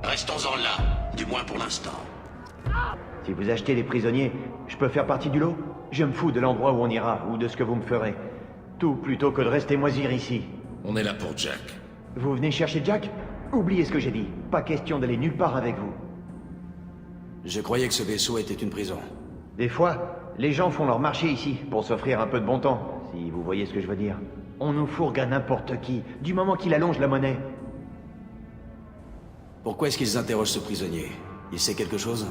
Restons-en là, du moins pour l'instant. Si vous achetez des prisonniers, je peux faire partie du lot? Je me fous de l'endroit où on ira, ou de ce que vous me ferez. Tout plutôt que de rester moisir ici. On est là pour Jack. Vous venez chercher Jack? Oubliez ce que j'ai dit. Pas question d'aller nulle part avec vous. Je croyais que ce vaisseau était une prison. Des fois, les gens font leur marché ici, pour s'offrir un peu de bon temps, si vous voyez ce que je veux dire. On nous fourgue à n'importe qui, du moment qu'il allonge la monnaie. Pourquoi est-ce qu'ils interrogent ce prisonnier? Il sait quelque chose?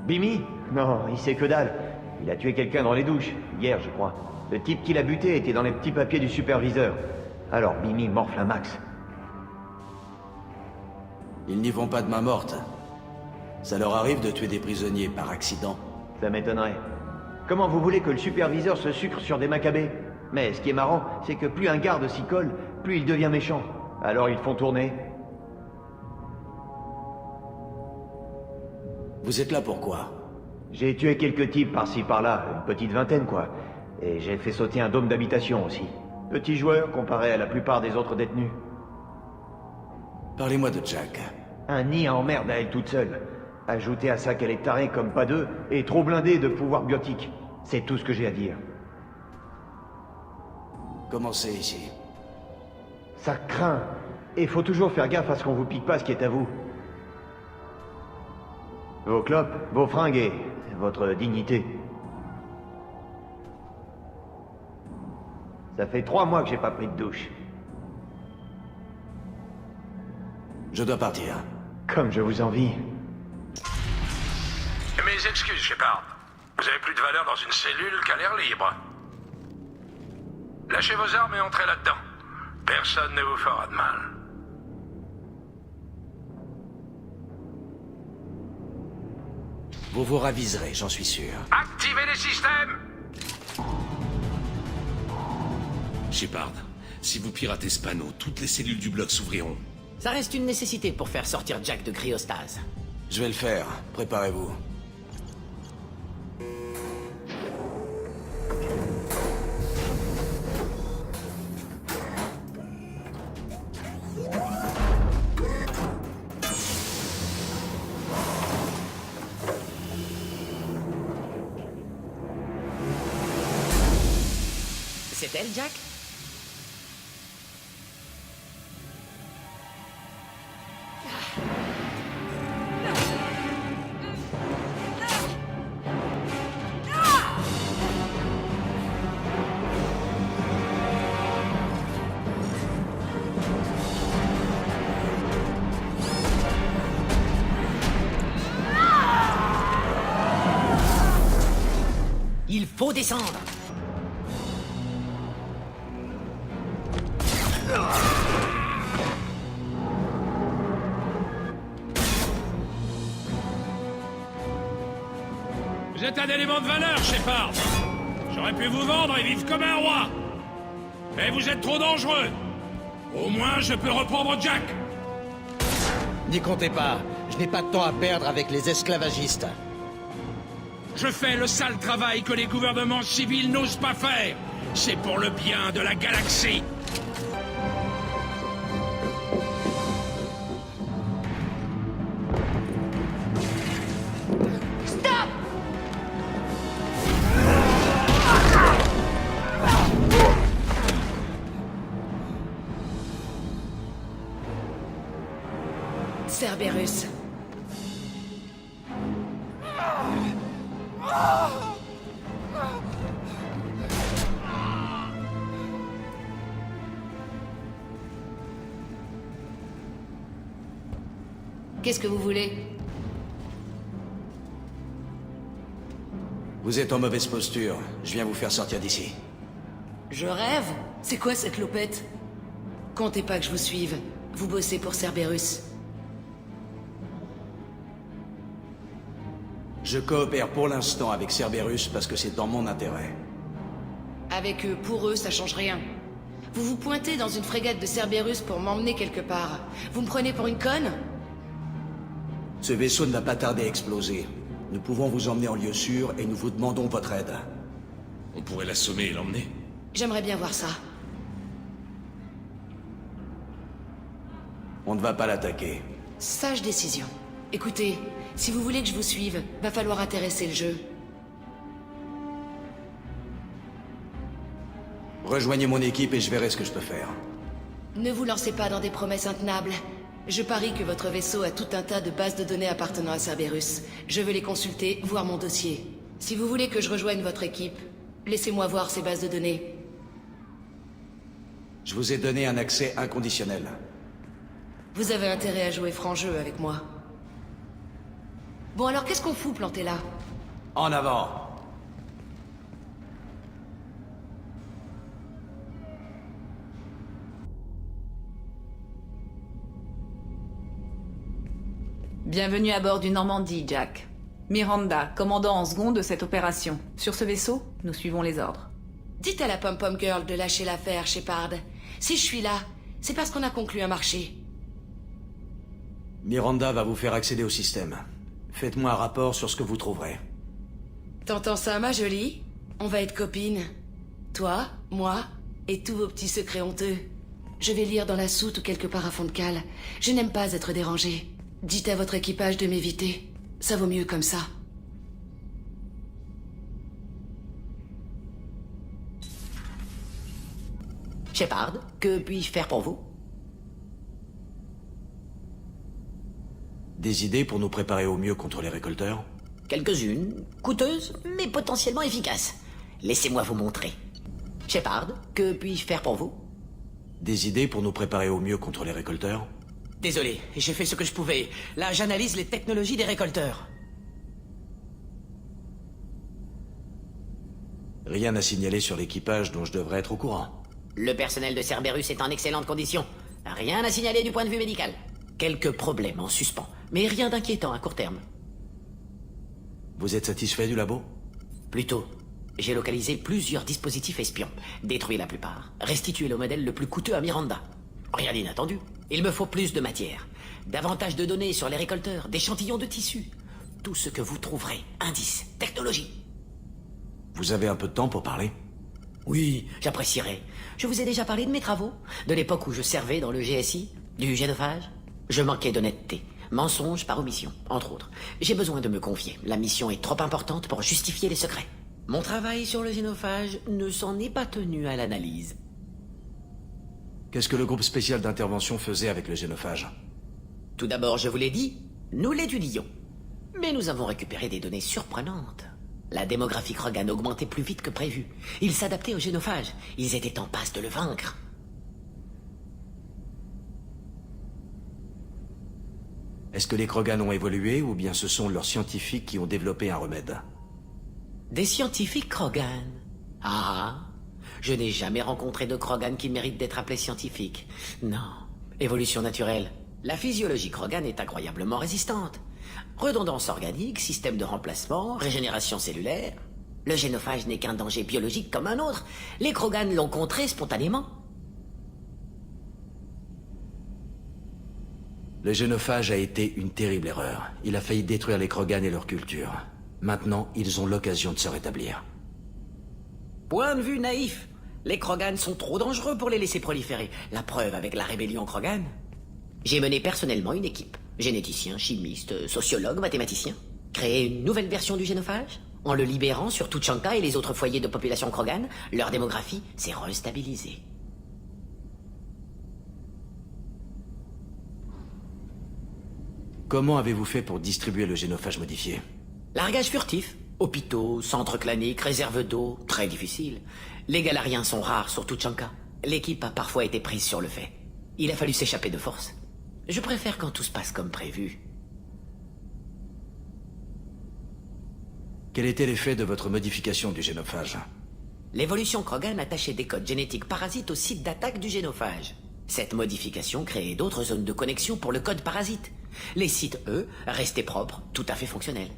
Bimi? Non, il sait que dalle. Il a tué quelqu'un dans les douches, hier je crois. Le type qui l'a buté était dans les petits papiers du superviseur. Alors Bimi morfle un max. Ils n'y vont pas de main morte. Ça leur arrive de tuer des prisonniers par accident? Ça m'étonnerait. Comment vous voulez que le superviseur se sucre sur des macabées? Mais ce qui est marrant, c'est que plus un garde s'y colle, plus il devient méchant. Alors ils font tourner. Vous êtes là pourquoi? J'ai tué quelques types par-ci par-là, une petite vingtaine quoi. Et j'ai fait sauter un dôme d'habitation aussi. Petit joueur comparé à la plupart des autres détenus. Parlez-moi de Jack. Un nid à emmerde à elle toute seule. Ajoutez à ça qu'elle est tarée comme pas deux et trop blindée de pouvoirs biotiques. C'est tout ce que j'ai à dire. Comment c'est ici? Ça craint. Et faut toujours faire gaffe à ce qu'on vous pique pas ce qui est à vous. Vos clopes, vos fringues et votre dignité. Ça fait 3 mois que j'ai pas pris de douche. Je dois partir. Comme je vous envie. Mes excuses, Shepard. Vous avez plus de valeur dans une cellule qu'à l'air libre. Lâchez vos armes et entrez là-dedans. Personne ne vous fera de mal. Vous vous raviserez, j'en suis sûr. Activez les systèmes! Shepard, si vous piratez ce panneau, toutes les cellules du bloc s'ouvriront. Ça reste une nécessité pour faire sortir Jack de cryostase. Je vais le faire. Préparez-vous. C'est elle, Jack? Il faut descendre. Vous êtes un élément de valeur, Shepard. J'aurais pu vous vendre et vivre comme un roi. Mais vous êtes trop dangereux. Au moins, je peux reprendre Jack. N'y comptez pas. Je n'ai pas de temps à perdre avec les esclavagistes. Je fais le sale travail que les gouvernements civils n'osent pas faire. C'est pour le bien de la galaxie. Stop! Cerberus. Qu'est-ce que vous voulez? Vous êtes en mauvaise posture. Je viens vous faire sortir d'ici. Je rêve? C'est quoi cette lopette? Comptez pas que je vous suive. Vous bossez pour Cerberus. Je coopère pour l'instant avec Cerberus parce que c'est dans mon intérêt. Avec eux, pour eux, ça change rien. Vous vous pointez dans une frégate de Cerberus pour m'emmener quelque part. Vous me prenez pour une conne? Ce vaisseau ne va pas tarder à exploser. Nous pouvons vous emmener en lieu sûr et nous vous demandons votre aide. On pourrait l'assommer et l'emmener. J'aimerais bien voir ça. On ne va pas l'attaquer. Sage décision. Écoutez, si vous voulez que je vous suive, va falloir intéresser le jeu. Rejoignez mon équipe et je verrai ce que je peux faire. Ne vous lancez pas dans des promesses intenables. Je parie que votre vaisseau a tout un tas de bases de données appartenant à Cerberus. Je vais les consulter, voir mon dossier. Si vous voulez que je rejoigne votre équipe, laissez-moi voir ces bases de données. Je vous ai donné un accès inconditionnel. Vous avez intérêt à jouer franc jeu avec moi. Bon alors qu'est-ce qu'on fout planté là? En avant! Bienvenue à bord du Normandie, Jack. Miranda, commandant en second de cette opération. Sur ce vaisseau, nous suivons les ordres. Dites à la pom-pom girl de lâcher l'affaire, Shepard. Si je suis là, c'est parce qu'on a conclu un marché. Miranda va vous faire accéder au système. Faites-moi un rapport sur ce que vous trouverez. T'entends ça, ma jolie? On va être copines. Toi, moi et tous vos petits secrets honteux. Je vais lire dans la soute ou quelque part à fond de cale. Je n'aime pas être dérangé. Dites à votre équipage de m'éviter. Ça vaut mieux comme ça. Shepard, que puis-je faire pour vous? Des idées pour nous préparer au mieux contre les récolteurs? Quelques-unes, coûteuses, mais potentiellement efficaces. Laissez-moi vous montrer. Shepard, que puis-je faire pour vous? Des idées pour nous préparer au mieux contre les récolteurs? Désolé, j'ai fait ce que je pouvais. Là, j'analyse les technologies des récolteurs. Rien à signaler sur l'équipage dont je devrais être au courant. Le personnel de Cerberus est en excellente condition. Rien à signaler du point de vue médical. Quelques problèmes en suspens, mais rien d'inquiétant à court terme. Vous êtes satisfait du labo? Plutôt. J'ai localisé plusieurs dispositifs espions, détruit la plupart, restitué le modèle le plus coûteux à Miranda. Rien d'inattendu. Il me faut plus de matière, davantage de données sur les récolteurs, d'échantillons de tissus. Tout ce que vous trouverez, indices, technologie. Vous avez un peu de temps pour parler? Oui, j'apprécierais. Je vous ai déjà parlé de mes travaux, de l'époque où je servais dans le GSI, du génophage. Je manquais d'honnêteté, mensonges par omission, entre autres. J'ai besoin de me confier. La mission est trop importante pour justifier les secrets. Mon travail sur le génophage ne s'en est pas tenu à l'analyse. Qu'est-ce que le groupe spécial d'intervention faisait avec le génophage? Tout d'abord, je vous l'ai dit, nous l'étudions. Mais nous avons récupéré des données surprenantes. La démographie Krogan augmentait plus vite que prévu. Ils s'adaptaient au génophage. Ils étaient en passe de le vaincre. Est-ce que les Krogan ont évolué ou bien ce sont leurs scientifiques qui ont développé un remède? Des scientifiques Krogan? Ah, je n'ai jamais rencontré de Krogan qui mérite d'être appelé scientifique. Non, évolution naturelle. La physiologie Krogan est incroyablement résistante. Redondance organique, système de remplacement, régénération cellulaire. Le génophage n'est qu'un danger biologique comme un autre. Les Krogan l'ont contré spontanément. Le génophage a été une terrible erreur. Il a failli détruire les Krogan et leur culture. Maintenant, ils ont l'occasion de se rétablir. Point de vue naïf. Les Krogan sont trop dangereux pour les laisser proliférer. La preuve avec la rébellion Krogan. J'ai mené personnellement une équipe. Généticiens, chimistes, sociologues, mathématiciens. Créer une nouvelle version du génophage. En le libérant sur Tuchanka et les autres foyers de population Krogan, leur démographie s'est restabilisée. Comment avez-vous fait pour distribuer le génophage modifié? Largage furtif. Hôpitaux, centres claniques, réserves d'eau, très difficile. Les Galariens sont rares sur Tuchanka. L'équipe a parfois été prise sur le fait. Il a fallu s'échapper de force. Je préfère quand tout se passe comme prévu. Quel était l'effet de votre modification du génophage? L'évolution Krogan attachait des codes génétiques parasites au site d'attaque du génophage. Cette modification créait d'autres zones de connexion pour le code parasite. Les sites, eux, restaient propres, tout à fait fonctionnels.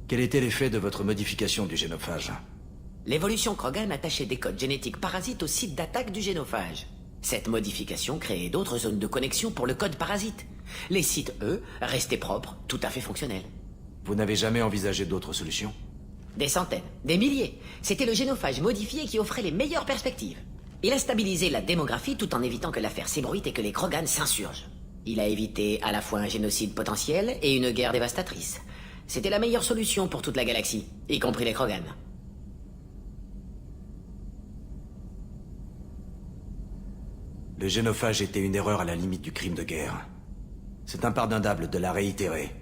Quel était l'effet de votre modification du génophage? L'évolution Krogan attachait des codes génétiques parasites au site d'attaque du génophage. Cette modification créait d'autres zones de connexion pour le code parasite. Les sites, eux, restaient propres, tout à fait fonctionnels. Vous n'avez jamais envisagé d'autres solutions? Des centaines, des milliers. C'était le génophage modifié qui offrait les meilleures perspectives. Il a stabilisé la démographie tout en évitant que l'affaire s'ébruite et que les Krogan s'insurgent. Il a évité à la fois un génocide potentiel et une guerre dévastatrice. C'était la meilleure solution pour toute la galaxie, y compris les Krogan. Le génophage était une erreur à la limite du crime de guerre. C'est impardonnable de la réitérer.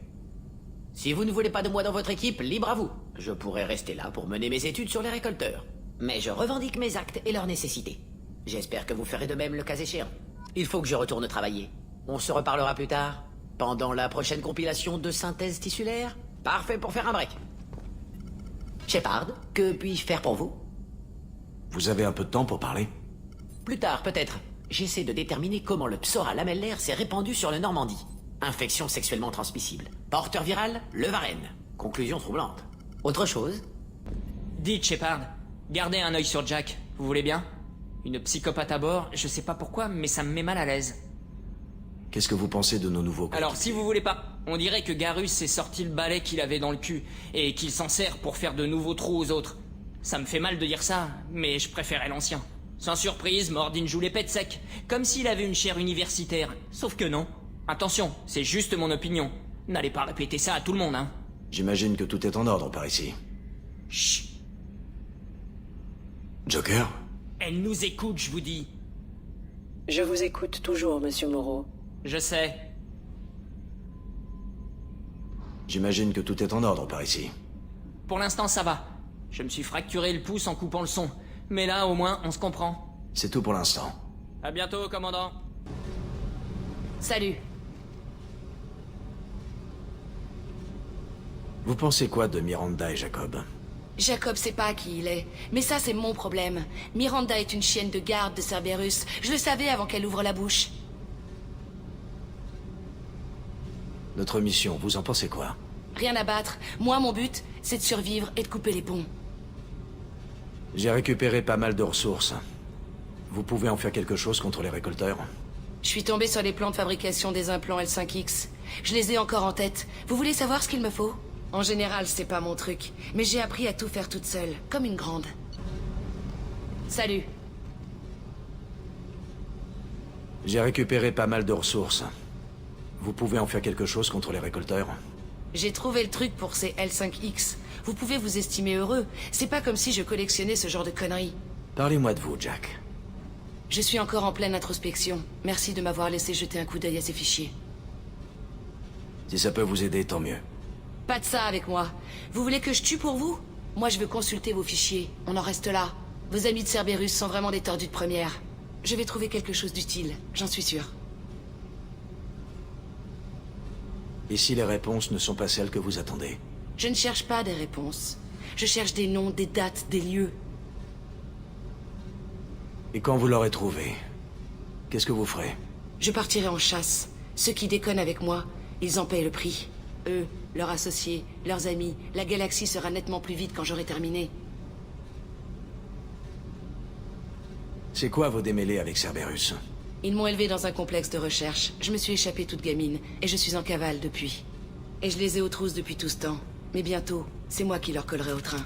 Si vous ne voulez pas de moi dans votre équipe, libre à vous. Je pourrais rester là pour mener mes études sur les récolteurs. Mais je revendique mes actes et leurs nécessités. J'espère que vous ferez de même le cas échéant. Il faut que je retourne travailler. On se reparlera plus tard. Pendant la prochaine compilation de synthèse tissulaire. Parfait pour faire un break. Shepard, que puis-je faire pour vous? Vous avez un peu de temps pour parler? Plus tard, peut-être. J'essaie de déterminer comment le psora lamellaire s'est répandu sur le Normandie. Infection sexuellement transmissible. Porteur viral, le Varenne. Conclusion troublante. Autre chose? Dites, Shepard, gardez un œil sur Jack, vous voulez bien? Une psychopathe à bord, je sais pas pourquoi, mais ça me met mal à l'aise. Qu'est-ce que vous pensez de nos nouveaux coéquipiers? Alors, si vous voulez pas, on dirait que Garrus s'est sorti le balai qu'il avait dans le cul, et qu'il s'en sert pour faire de nouveaux trous aux autres. Ça me fait mal de dire ça, mais je préférais l'ancien. Sans surprise, Mordin joue les pets secs, comme s'il avait une chaire universitaire. Sauf que non. Attention, c'est juste mon opinion. N'allez pas répéter ça à tout le monde, hein. J'imagine que tout est en ordre par ici. Chut. Joker? Elle nous écoute, je vous dis. Je vous écoute toujours, Monsieur Moreau. Je sais. J'imagine que tout est en ordre par ici. Pour l'instant, ça va. Je me suis fracturé le pouce en coupant le son. Mais là, au moins, on se comprend. C'est tout pour l'instant. À bientôt, commandant. Salut. Vous pensez quoi de Miranda et Jacob? Jacob sait pas qui il est, mais ça c'est mon problème. Miranda est une chienne de garde de Cerberus. Je le savais avant qu'elle ouvre la bouche. Notre mission, vous en pensez quoi? Rien à battre. Moi, mon but, c'est de survivre et de couper les ponts. J'ai récupéré pas mal de ressources. Vous pouvez en faire quelque chose contre les récolteurs? Je suis tombé sur les plans de fabrication des implants L5X. Je les ai encore en tête. Vous voulez savoir ce qu'il me faut? En général, c'est pas mon truc, mais j'ai appris à tout faire toute seule, comme une grande. Salut. J'ai récupéré pas mal de ressources. Vous pouvez en faire quelque chose contre les récolteurs? J'ai trouvé le truc pour ces L5X. Vous pouvez vous estimer heureux. C'est pas comme si je collectionnais ce genre de conneries. Parlez-moi de vous, Jack. Je suis encore en pleine introspection. Merci de m'avoir laissé jeter un coup d'œil à ces fichiers. Si ça peut vous aider, tant mieux. Pas de ça avec moi. Vous voulez que je tue pour vous? Moi, je veux consulter vos fichiers. On en reste là. Vos amis de Cerberus sont vraiment des tordus de première. Je vais trouver quelque chose d'utile, j'en suis sûr. Et si les réponses ne sont pas celles que vous attendez? Je ne cherche pas des réponses. Je cherche des noms, des dates, des lieux. Et quand vous l'aurez trouvé, qu'est-ce que vous ferez? Je partirai en chasse. Ceux qui déconnent avec moi, ils en paient le prix. Eux, leurs associés, leurs amis, la galaxie sera nettement plus vide quand j'aurai terminé. C'est quoi vos démêlés avec Cerberus? Ils m'ont élevé dans un complexe de recherche. Je me suis échappée toute gamine, et je suis en cavale depuis. Et je les ai aux trousses depuis tout ce temps. Mais bientôt, c'est moi qui leur collerai au train.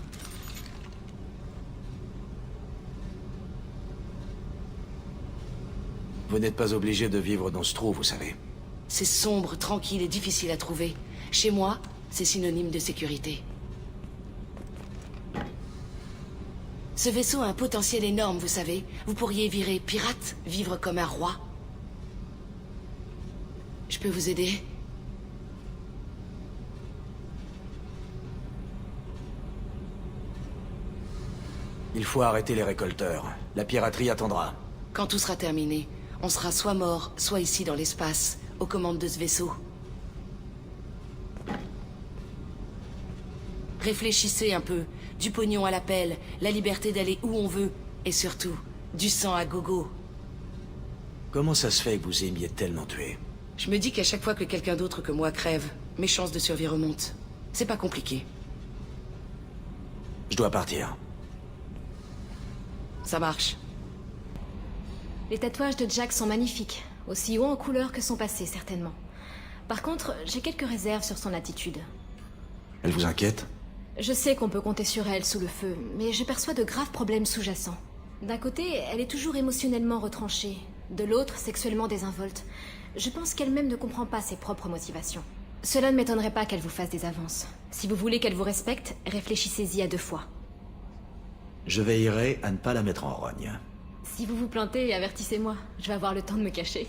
Vous n'êtes pas obligé de vivre dans ce trou, vous savez. C'est sombre, tranquille et difficile à trouver. Chez moi, c'est synonyme de sécurité. Ce vaisseau a un potentiel énorme, vous savez. Vous pourriez virer pirate, vivre comme un roi. Je peux vous aider? Il faut arrêter les récolteurs. La piraterie attendra. Quand tout sera terminé, on sera soit mort, soit ici dans l'espace, aux commandes de ce vaisseau. Réfléchissez un peu. Du pognon à l'appel, la liberté d'aller où on veut, et surtout, du sang à gogo. Comment ça se fait que vous aimiez tellement tuer? Je me dis qu'à chaque fois que quelqu'un d'autre que moi crève, mes chances de survie remontent. C'est pas compliqué. Je dois partir. Ça marche. Les tatouages de Jack sont magnifiques, aussi hauts en couleur que son passé, certainement. Par contre, j'ai quelques réserves sur son attitude. Elle vous inquiète? Je sais qu'on peut compter sur elle sous le feu, mais je perçois de graves problèmes sous-jacents. D'un côté, elle est toujours émotionnellement retranchée. De l'autre, sexuellement désinvolte. Je pense qu'elle-même ne comprend pas ses propres motivations. Cela ne m'étonnerait pas qu'elle vous fasse des avances. Si vous voulez qu'elle vous respecte, réfléchissez-y à 2 fois. Je veillerai à ne pas la mettre en rogne. Si vous vous plantez, avertissez-moi. Je vais avoir le temps de me cacher.